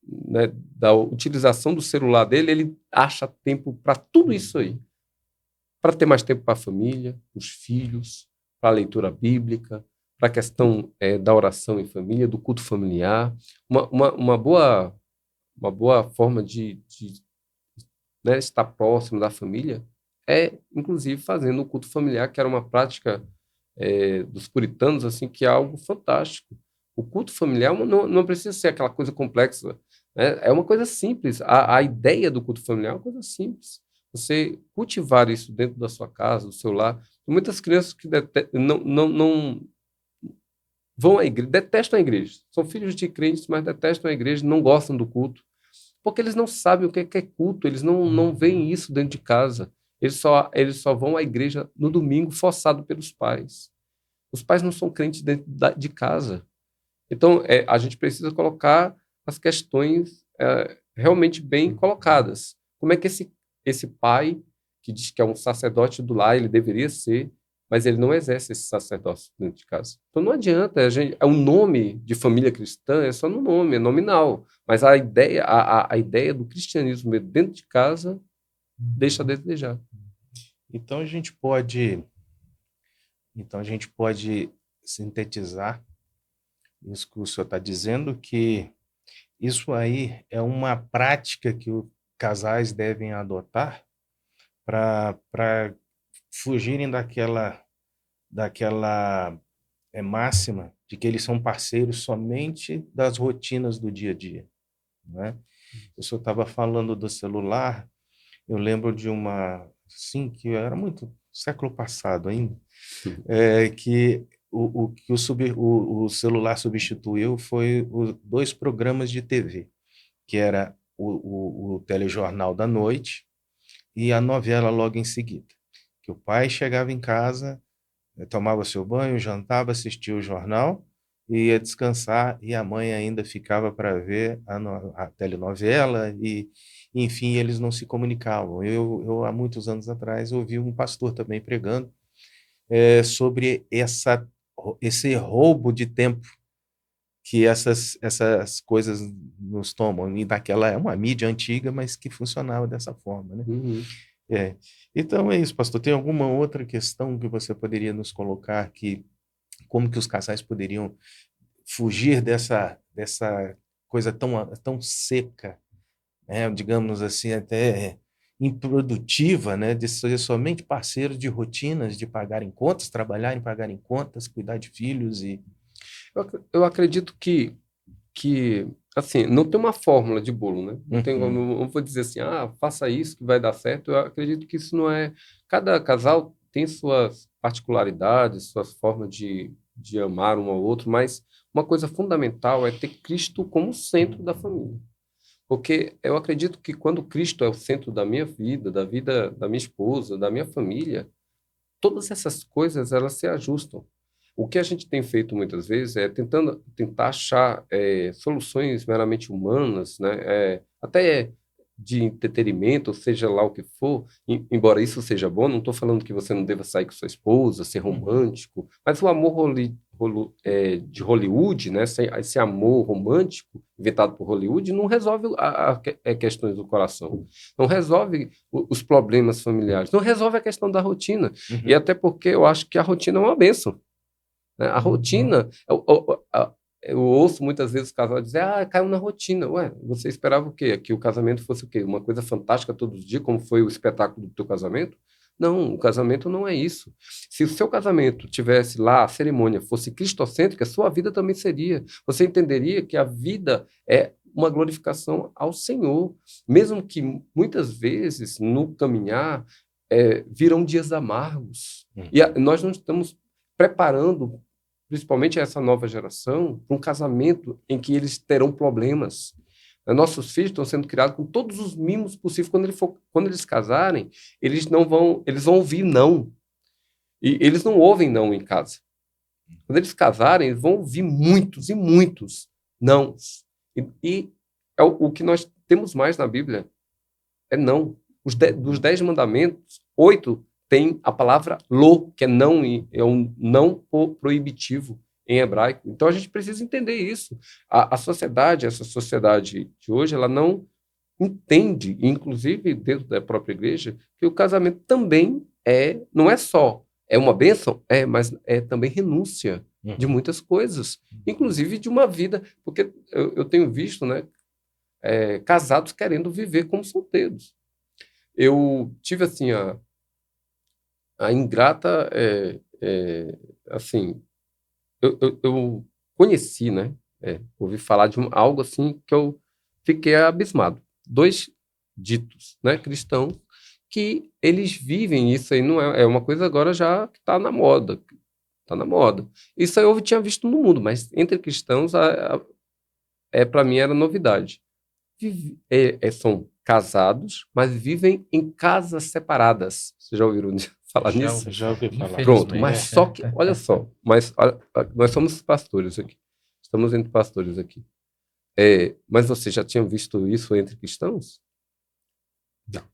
né, da utilização do celular dele, ele acha tempo para tudo isso aí. Para ter mais tempo para a família, os filhos, para a leitura bíblica, para a questão da oração em família, do culto familiar. Uma boa forma de né, estar próximo da família inclusive, fazendo o culto familiar, que era uma prática dos puritanos, assim, que é algo fantástico. O culto familiar não precisa ser aquela coisa complexa, né? É uma coisa simples. A ideia do culto familiar é uma coisa simples. Você cultivar isso dentro da sua casa, do seu lar. Muitas crianças que não vão à igreja, detestam a igreja. São filhos de crentes, mas detestam a igreja, não gostam do culto, porque eles não sabem o que é culto, eles não veem isso dentro de casa. Eles só vão à igreja no domingo, forçado pelos pais. Os pais não são crentes dentro de casa. Então, a gente precisa colocar as questões realmente bem colocadas. Como é que esse pai, que diz que é um sacerdote do lar, ele deveria ser, mas ele não exerce esse sacerdócio dentro de casa. Então, não adianta. Um nome de família cristã é só no nome, é nominal. Mas a ideia do cristianismo dentro de casa deixa a desejar. Então, a gente pode sintetizar isso que o senhor está dizendo, que isso aí é uma prática que os casais devem adotar para fugirem daquela máxima de que eles são parceiros somente das rotinas do dia a dia, não é? O senhor estava falando do celular, eu lembro de uma, sim, que era muito século passado ainda, que o que o celular substituiu foi os 2 programas de TV, que era o telejornal da noite e a novela logo em seguida. Que o pai chegava em casa, tomava seu banho, jantava, assistia o jornal e ia descansar, e a mãe ainda ficava para ver a telenovela, e, enfim, eles não se comunicavam. Há muitos anos atrás, ouvi um pastor também pregando sobre esse roubo de tempo que essas coisas nos tomam. E daquela é uma mídia antiga, mas que funcionava dessa forma, né? Uhum. É. Então é isso, pastor. Tem alguma outra questão que você poderia nos colocar, que como que os casais poderiam fugir dessa coisa tão seca, né? Digamos assim, até improdutiva, né? De ser somente parceiros de rotinas, de pagarem contas, trabalharem, pagarem contas, cuidar de filhos e... Eu acredito que, assim, não tem uma fórmula de bolo, né? Não tem, Uhum. não vou dizer assim, faça isso que vai dar certo. Eu acredito que isso não é... Cada casal tem suas particularidades, suas formas de amar um ao outro, mas uma coisa fundamental é ter Cristo como centro da família. Porque eu acredito que quando Cristo é o centro da minha vida da minha esposa, da minha família, todas essas coisas elas se ajustam. O que a gente tem feito muitas vezes é tentar achar soluções meramente humanas, né? Até de entretenimento, ou seja lá o que for, embora isso seja bom, não estou falando que você não deva sair com sua esposa, ser romântico, mas o amor de Hollywood, né? Esse amor romântico inventado por Hollywood não resolve questões do coração, não resolve os problemas familiares, não resolve a questão da rotina. E Uhum. até porque eu acho que a rotina é uma bênção, né? A rotina, eu ouço muitas vezes o casal dizer, caiu na rotina. Ué, você esperava o quê? Que o casamento fosse o quê? Uma coisa fantástica todos os dias, como foi o espetáculo do teu casamento? Não, o casamento não é isso. Se o seu casamento tivesse lá, a cerimônia fosse cristocêntrica, sua vida também seria. Você entenderia que a vida é uma glorificação ao Senhor, mesmo que muitas vezes no caminhar virão dias amargos. E Uhum. nós não estamos preparando, principalmente essa nova geração, para um casamento em que eles terão problemas. Nossos filhos estão sendo criados com todos os mimos possíveis. Quando eles casarem, eles vão ouvir não. E eles não ouvem não em casa. Quando eles casarem, eles vão ouvir muitos e muitos não. E o que nós temos mais na Bíblia é não. Dos 10 mandamentos, 8 tem a palavra lo, que é não, é um não proibitivo em hebraico. Então a gente precisa entender isso. A sociedade, essa sociedade de hoje, ela não entende, inclusive dentro da própria igreja, que o casamento também não é só, é uma bênção, mas é também renúncia de Uhum. muitas coisas, inclusive de uma vida, porque eu tenho visto, né, casados querendo viver como solteiros. Eu tive assim a ingrata, assim, eu conheci, né, ouvi falar de algo assim que eu fiquei abismado. 2 ditos, né, cristãos, que eles vivem isso aí, não é uma coisa agora já que está na moda, está na moda. Isso aí eu tinha visto no mundo, mas entre cristãos, para mim era novidade. São casados, mas vivem em casas separadas. Vocês já ouviram falar nisso? Já ouvi falar. Pronto, mas Infelizmente. só que, olha só, mas nós somos pastores aqui. Estamos entre pastores aqui. Mas você já tinha visto isso entre cristãos?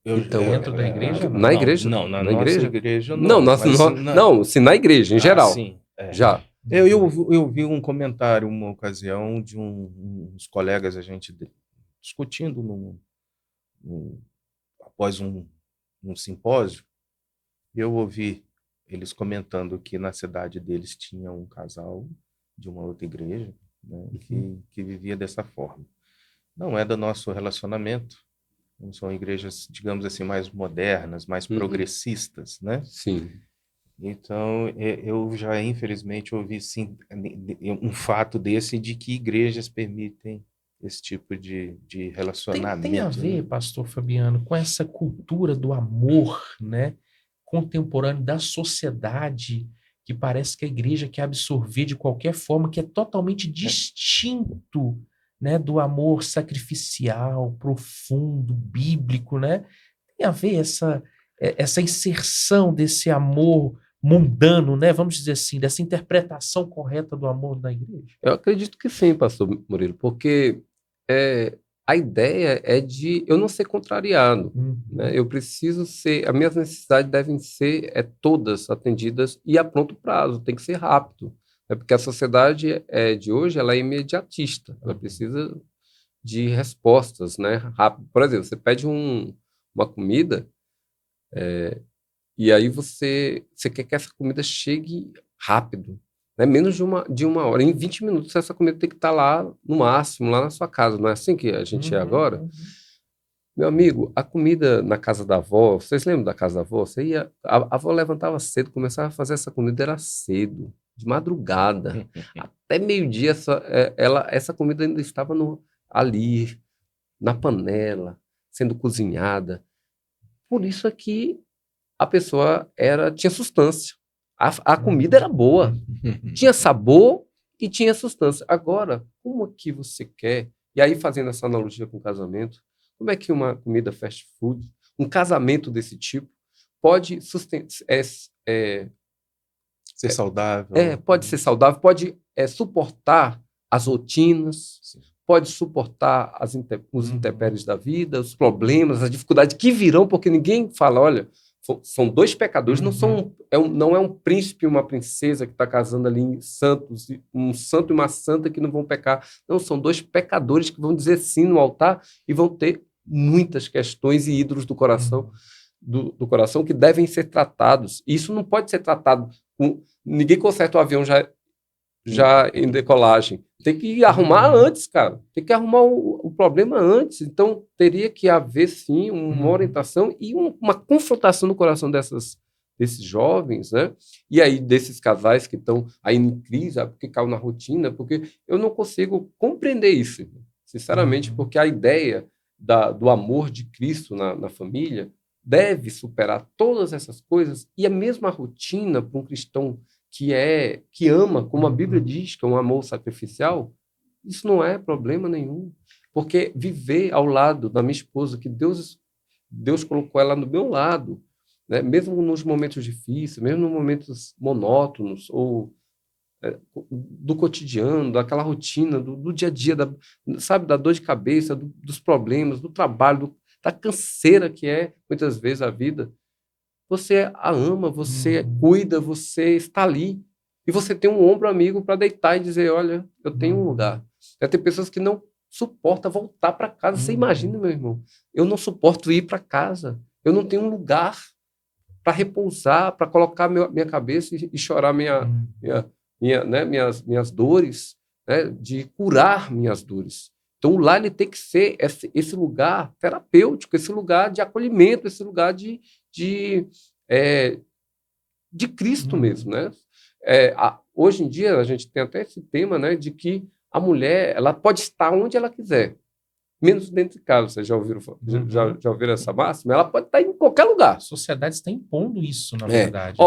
Então, Dentro da igreja, não. na igreja? Não, na Na nossa igreja? igreja Não, não, mas não, se na igreja, em geral. sim. Já. Eu vi um comentário uma ocasião de uns colegas, a gente discutindo após um simpósio. Eu ouvi eles comentando que na cidade deles tinha um casal de uma outra igreja, né, que vivia dessa forma. Não é do nosso relacionamento, Não são igrejas, digamos assim, mais modernas, mais progressistas, né? Sim. Então, eu já, infelizmente, ouvi, sim, um fato desse de que igrejas permitem esse tipo de Tem a relacionamento, né? ver, pastor Fabiano, com essa cultura do amor, né, contemporâneo da sociedade, que parece que a igreja quer absorver de qualquer forma, que é totalmente distinto, né, do amor sacrificial, profundo, bíblico, né? Tem a ver essa inserção desse amor mundano, né, vamos dizer assim, dessa interpretação correta do amor na igreja? Eu acredito que sim, pastor Murilo, porque a ideia é de eu não ser contrariado, né? Eu preciso ser, as minhas necessidades devem ser todas atendidas e a pronto prazo, tem que ser rápido, né? Porque a sociedade de hoje ela é imediatista, ela precisa de respostas, né? Rápido. Por exemplo, você pede uma comida e aí você quer que essa comida chegue rápido, né? Menos de uma hora. Em 20 minutos, essa comida tem que estar lá, no máximo, lá na sua casa. Não é assim que a gente é agora? Meu amigo, a comida na casa da avó, vocês lembram da casa da avó? Você ia, a avó levantava cedo, começava a fazer essa comida, era cedo, de madrugada. Até meio-dia, essa comida ainda estava ali, na panela, sendo cozinhada. Por isso aqui a pessoa tinha sustância. A comida era boa, tinha sabor e tinha sustância. Agora, como que você quer? E aí, fazendo essa analogia com o casamento, como é que uma comida fast food, um casamento desse tipo, pode Ser saudável. pode ser saudável, pode suportar as rotinas, pode suportar os intempéries da vida, os problemas, as dificuldades que virão, porque ninguém fala, olha, são dois pecadores, não é um príncipe e uma princesa que está casando ali em santos, um santo e uma santa que não vão pecar. Não, são dois pecadores que vão dizer sim no altar e vão ter muitas questões e ídolos do coração, do coração que devem ser tratados. E isso não pode ser tratado ninguém conserta o avião já em decolagem. Tem que arrumar antes, cara. Tem que arrumar o problema antes. Então, teria que haver, sim, uma orientação e uma confrontação no coração desses jovens, né? E aí, desses casais que estão aí em crise, porque caiu na rotina, porque eu não consigo compreender isso, sinceramente, porque a ideia do amor de Cristo na família deve superar todas essas coisas e a mesma rotina para um cristão que ama, como a Bíblia diz, que é um amor sacrificial, isso não é problema nenhum. Porque viver ao lado da minha esposa, que Deus colocou ela do meu lado, né? Mesmo nos momentos difíceis, mesmo nos momentos monótonos, ou do cotidiano, daquela rotina, do dia a dia, sabe, da dor de cabeça, dos problemas, do trabalho, da canseira que é, muitas vezes, a vida. Você a ama, você cuida, você está ali. E você tem um ombro amigo para deitar e dizer, olha, eu tenho um lugar. Tem pessoas que não suportam voltar para casa. Você imagina, meu irmão, eu não suporto ir para casa. Eu não tenho um lugar para repousar, para colocar minha cabeça e chorar minhas dores, né, de curar minhas dores. Então, o lar ele tem que ser esse lugar terapêutico, esse lugar de acolhimento, esse lugar de Cristo mesmo, né? Hoje em dia, a gente tem até esse tema, né, de que a mulher ela pode estar onde ela quiser, menos dentro de casa. Vocês já ouviram essa máxima? Ela pode estar em qualquer lugar. A sociedade está impondo isso, na verdade. Né?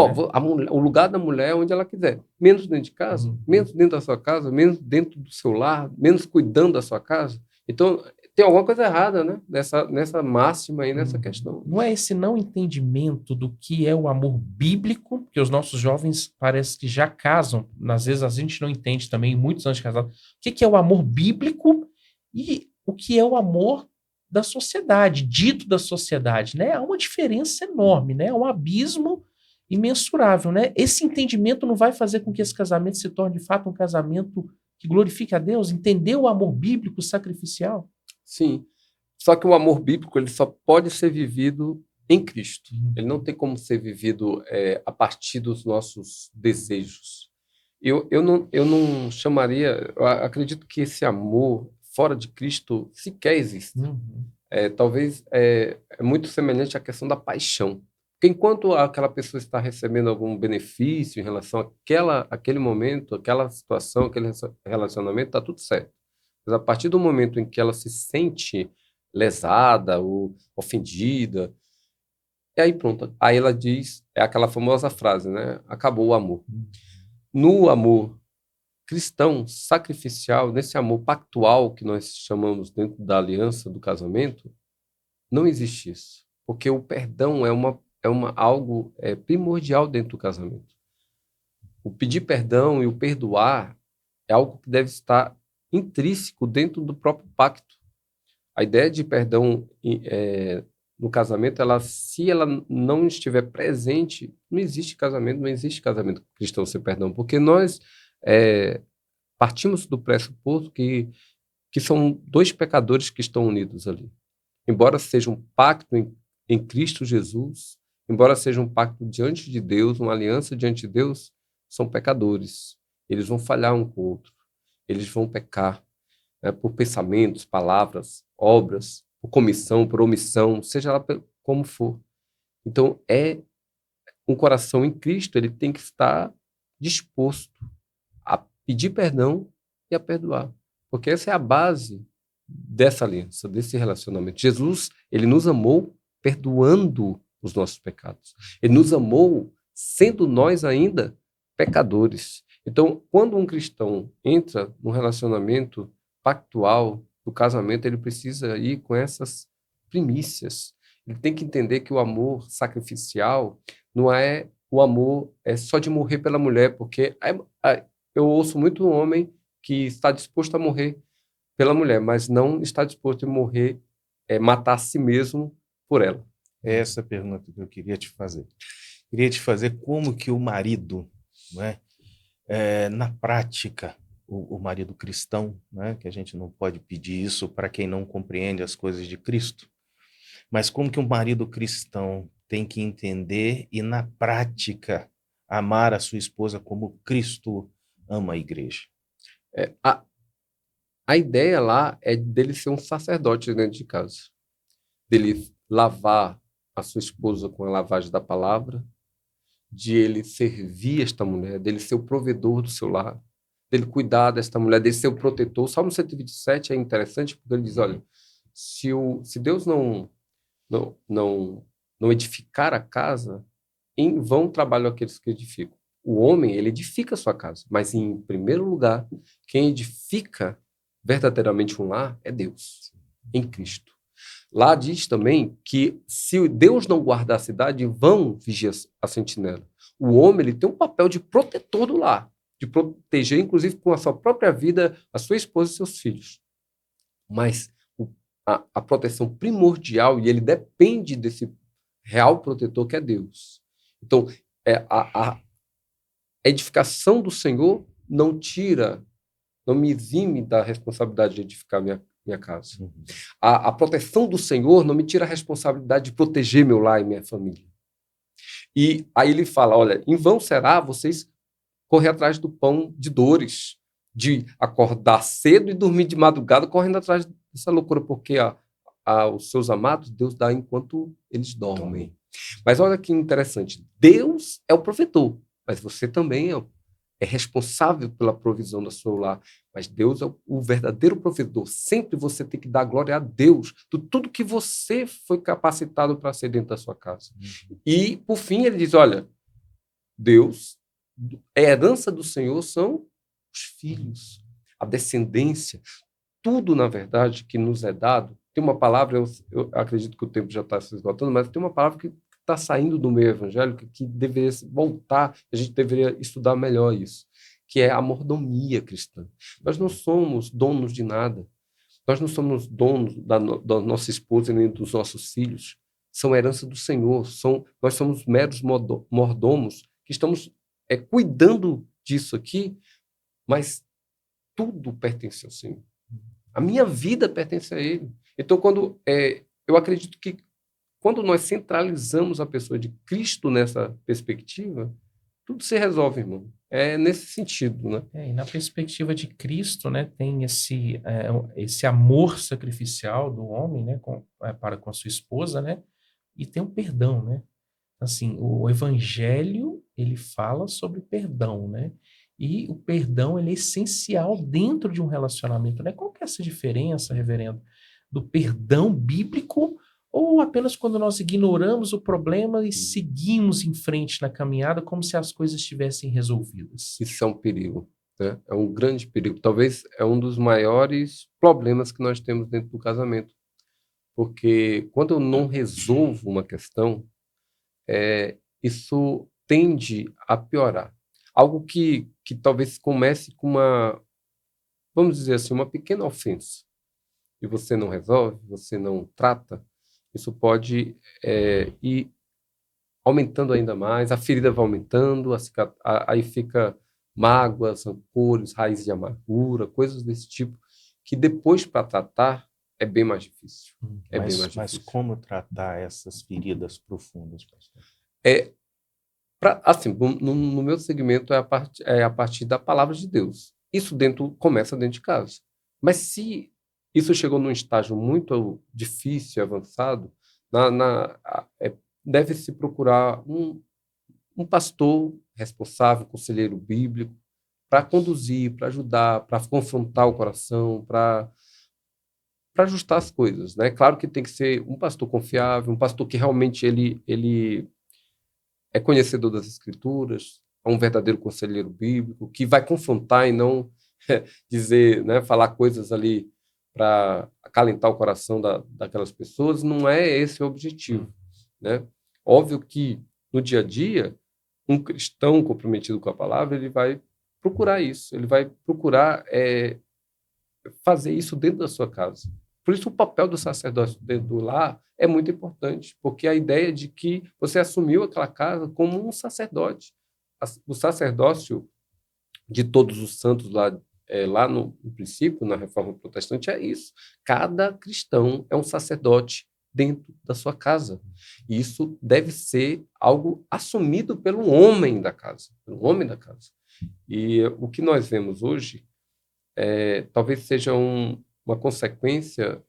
O lugar da mulher é onde ela quiser. Menos dentro de casa, menos dentro da sua casa, menos dentro do seu lar, menos cuidando da sua casa. Então, tem alguma coisa errada, né? Nessa máxima aí, nessa questão. Não é esse não entendimento do que é o amor bíblico, que os nossos jovens parece que já casam, às vezes a gente não entende também, muitos anos de casado, o que é o amor bíblico e o que é o amor da sociedade, dito da sociedade, né? Há uma diferença enorme, né? Há um abismo imensurável, né? Esse entendimento não vai fazer com que esse casamento se torne de fato um casamento que glorifique a Deus, entender o amor bíblico sacrificial. Sim, só que o amor bíblico ele só pode ser vivido em Cristo. Ele não tem como ser vivido a partir dos nossos desejos. Eu não chamaria, eu acredito que esse amor fora de Cristo sequer existe. talvez é muito semelhante à questão da paixão. Porque enquanto aquela pessoa está recebendo algum benefício em relação àquele momento, aquela situação, aquele relacionamento, está tudo certo. Mas a partir do momento em que ela se sente lesada ou ofendida, e aí pronto. Aí ela diz, é aquela famosa frase, né? Acabou o amor. No amor cristão, sacrificial, nesse amor pactual que nós chamamos dentro da aliança do casamento, não existe isso. Porque o perdão algo primordial dentro do casamento. O pedir perdão e o perdoar é algo que deve estar intrínseco dentro do próprio pacto. A ideia de perdão no casamento, se ela não estiver presente, não existe casamento cristão sem perdão, porque nós partimos do pressuposto que são dois pecadores que estão unidos ali. Embora seja um pacto em Cristo Jesus, embora seja um pacto diante de Deus, uma aliança diante de Deus, são pecadores. Eles vão falhar um com o outro. Eles vão pecar, né, por pensamentos, palavras, obras, por comissão, por omissão, seja lá como for. Então, um coração em Cristo, ele tem que estar disposto a pedir perdão e a perdoar. Porque essa é a base dessa aliança, desse relacionamento. Jesus, ele nos amou perdoando os nossos pecados. Ele nos amou sendo nós ainda pecadores. Então, quando um cristão entra num relacionamento pactual, no casamento, ele precisa ir com essas primícias. Ele tem que entender que o amor sacrificial não é o amor só de morrer pela mulher, porque eu ouço muito um homem que está disposto a morrer pela mulher, mas não está disposto a morrer, matar a si mesmo por ela. É essa a pergunta que eu queria te fazer. Queria te fazer como que o marido, não é? Na prática, o marido cristão, né? Que a gente não pode pedir isso para quem não compreende as coisas de Cristo, mas como que um marido cristão tem que entender e, na prática, amar a sua esposa como Cristo ama a igreja? A ideia lá é dele ser um sacerdote dentro de casa, dele lavar a sua esposa com a lavagem da palavra, de ele servir esta mulher, dele ser o provedor do seu lar, dele cuidar desta mulher, dele ser o protetor. O Salmo 127 é interessante porque ele diz, olha, se Deus não edificar a casa, em vão trabalham aqueles que edificam. O homem, ele edifica a sua casa, mas em primeiro lugar, quem edifica verdadeiramente um lar é Deus, em Cristo. Lá diz também que se Deus não guardar a cidade, vão vigiar a sentinela. O homem, ele tem um papel de protetor do lar, de proteger, inclusive, com a sua própria vida, a sua esposa e seus filhos. Mas a proteção primordial, e ele depende desse real protetor que é Deus. Então, a edificação do Senhor não me exime da responsabilidade de edificar minha casa. Uhum. A proteção do Senhor não me tira a responsabilidade de proteger meu lar e minha família. E aí ele fala, olha, em vão será vocês correr atrás do pão de dores, de acordar cedo e dormir de madrugada correndo atrás dessa loucura, porque os seus amados Deus dá enquanto eles dormem. Mas olha que interessante, Deus é o provedor, mas você também é responsável pela provisão do seu lar, mas Deus é o verdadeiro provedor. Sempre você tem que dar glória a Deus por tudo que você foi capacitado para ser dentro da sua casa. E, por fim, ele diz, olha, Deus, a herança do Senhor são os filhos, a descendência, tudo, na verdade, que nos é dado. Tem uma palavra, eu acredito que o tempo já está se esgotando, mas tem uma palavra que está saindo do meio evangélico, que deveria voltar, a gente deveria estudar melhor isso, que é a mordomia cristã. Nós não somos donos de nada. Nós não somos donos da nossa esposa nem dos nossos filhos. São herança do Senhor. Nós somos meros mordomos que estamos cuidando disso aqui, mas tudo pertence ao Senhor. A minha vida pertence a Ele. Então, eu acredito que quando nós centralizamos a pessoa de Cristo nessa perspectiva, tudo se resolve, irmão. é nesse sentido, né? E na perspectiva de Cristo, né, tem esse amor sacrificial do homem, né, para com a sua esposa, né, e tem o perdão, né? Assim, o evangelho, ele fala sobre perdão, né? E o perdão, ele é essencial dentro de um relacionamento, né? Qual que é essa diferença, reverendo, do perdão bíblico ou apenas quando nós ignoramos o problema e seguimos em frente na caminhada como se as coisas estivessem resolvidas? Isso é um perigo, né? É um grande perigo. Talvez é um dos maiores problemas que nós temos dentro do casamento. Porque quando eu não resolvo uma questão, isso tende a piorar. Algo que talvez comece com vamos dizer assim, uma pequena ofensa, e você não resolve, você não trata, isso pode ir aumentando ainda mais, a ferida vai aumentando, aí fica mágoas, rancores, raízes de amargura, coisas desse tipo, que depois para tratar é bem mais difícil. É bem mais Mas difícil. como tratar essas feridas profundas, pastor? Assim, no meu segmento é a partir da palavra de Deus. Isso começa dentro de casa. Mas se isso chegou num estágio muito difícil, avançado, deve-se procurar um pastor responsável, conselheiro bíblico, para conduzir, para ajudar, para confrontar o coração, para ajustar as coisas, né? Claro que tem que ser um pastor confiável, um pastor que realmente ele é conhecedor das Escrituras, é um verdadeiro conselheiro bíblico, que vai confrontar e não dizer, né, falar coisas ali para acalentar o coração daquelas pessoas. Não é esse o objetivo, né? Óbvio que no dia a dia, um cristão comprometido com a palavra, ele vai procurar isso, ele vai procurar fazer isso dentro da sua casa. Por isso o papel do sacerdócio dentro do lar é muito importante, porque a ideia de que você assumiu aquela casa como um sacerdote. O sacerdócio de todos os santos lá no princípio, na Reforma Protestante, é isso. Cada cristão é um sacerdote dentro da sua casa. E isso deve ser algo assumido pelo homem da casa, pelo homem da casa. E o que nós vemos hoje talvez seja uma consequência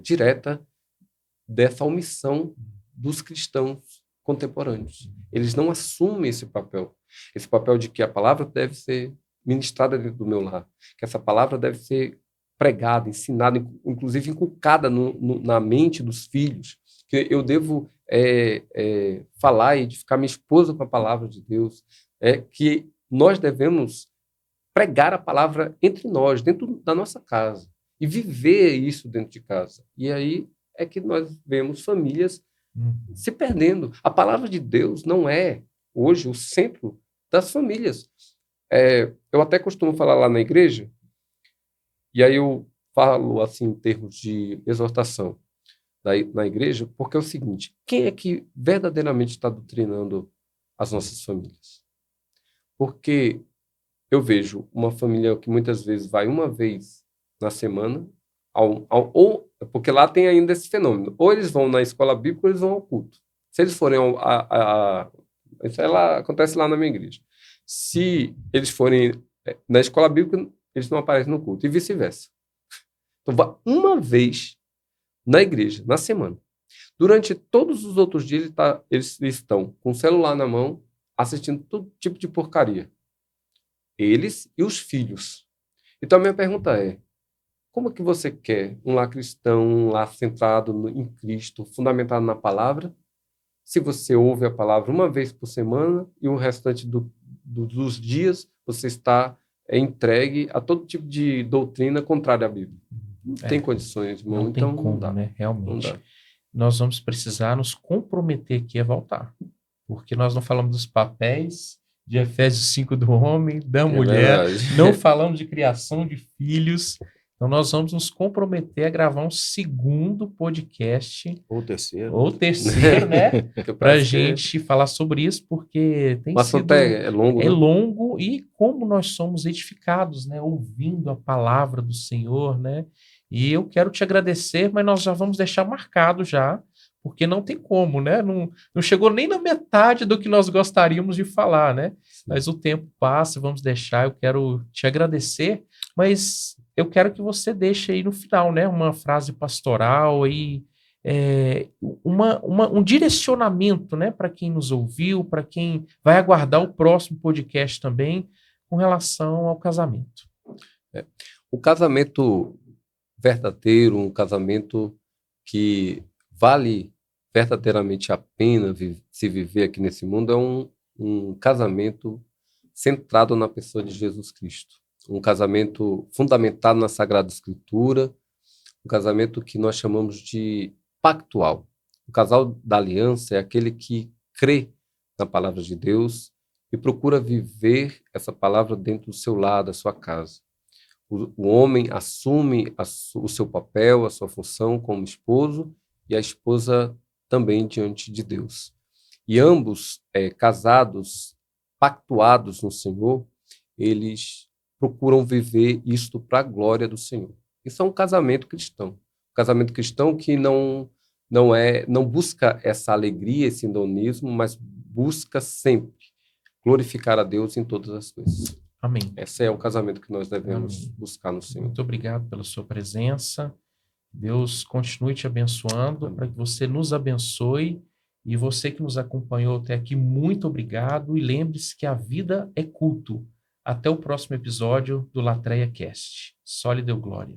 direta dessa omissão dos cristãos contemporâneos. Eles não assumem esse papel de que a palavra deve ser ministrada dentro do meu lar, que essa palavra deve ser pregada, ensinada, inclusive inculcada na mente dos filhos, que eu devo falar e edificar minha esposa com a palavra de Deus, que nós devemos pregar a palavra entre nós, dentro da nossa casa, e viver isso dentro de casa. E aí é que nós vemos famílias se perdendo. A palavra de Deus não é, hoje, o centro das famílias. Eu até costumo falar lá na igreja, e aí eu falo assim em termos de exortação na igreja, porque é o seguinte: quem é que verdadeiramente está doutrinando as nossas famílias? Porque eu vejo uma família que muitas vezes vai uma vez na semana, porque lá tem ainda esse fenômeno. Ou eles vão na escola bíblica ou eles vão ao culto. Se eles forem isso acontece lá na minha igreja. Se eles forem na escola bíblica, eles não aparecem no culto, e vice-versa. Então, vá uma vez na igreja, na semana. Durante todos os outros dias, eles estão com o celular na mão, assistindo todo tipo de porcaria. Eles e os filhos. Então, a minha pergunta é: como que você quer um lar cristão, um lar centrado em Cristo, fundamentado na palavra, se você ouve a palavra uma vez por semana e o restante dos dias você está entregue a todo tipo de doutrina contrária à Bíblia? Não tem condições, irmão. Não tem Então, como, não dá. né? Realmente. Não dá. Nós vamos precisar nos comprometer aqui a voltar. Porque nós não falamos dos papéis de Efésios 5 do homem, da mulher, verdade. não falamos de criação de filhos. Então nós vamos nos comprometer a gravar um segundo podcast, Ou terceiro. ou terceiro, né? Porque Para a parece que gente falar sobre isso, porque tem o sido assunto é longo, né? longo, e como nós somos edificados, né? Ouvindo a palavra do Senhor, né? E eu quero te agradecer, mas nós já vamos deixar marcado já, porque não tem como, né? Não chegou nem na metade do que nós gostaríamos de falar, né? Sim. Mas o tempo passa, vamos deixar. Eu quero te agradecer, mas eu quero que você deixe aí no final, né? Uma frase pastoral aí, um direcionamento, né? Para quem nos ouviu, para quem vai aguardar o próximo podcast também, com relação ao casamento. O casamento verdadeiro, um casamento que vale verdadeiramente a pena se viver aqui nesse mundo, é um casamento centrado na pessoa de Jesus Cristo. Um casamento fundamentado na Sagrada Escritura, um casamento que nós chamamos de pactual. O casal da aliança é aquele que crê na palavra de Deus e procura viver essa palavra dentro do seu lar, da sua casa. O homem assume o seu papel, a sua função como esposo, e a esposa também diante de Deus. E ambos, casados, pactuados no Senhor, eles procuram viver isto para a glória do Senhor. Isso é um casamento cristão. Um casamento cristão que não busca essa alegria, esse hedonismo, mas busca sempre glorificar a Deus em todas as coisas. Amém. Esse é o casamento que nós devemos Amém. buscar no Senhor. Muito obrigado pela sua presença. Deus continue te abençoando, para que você nos abençoe. E você que nos acompanhou até aqui, muito obrigado. E lembre-se que a vida é culto. Até o próximo episódio do Latreia Cast. Só lhe deu glória.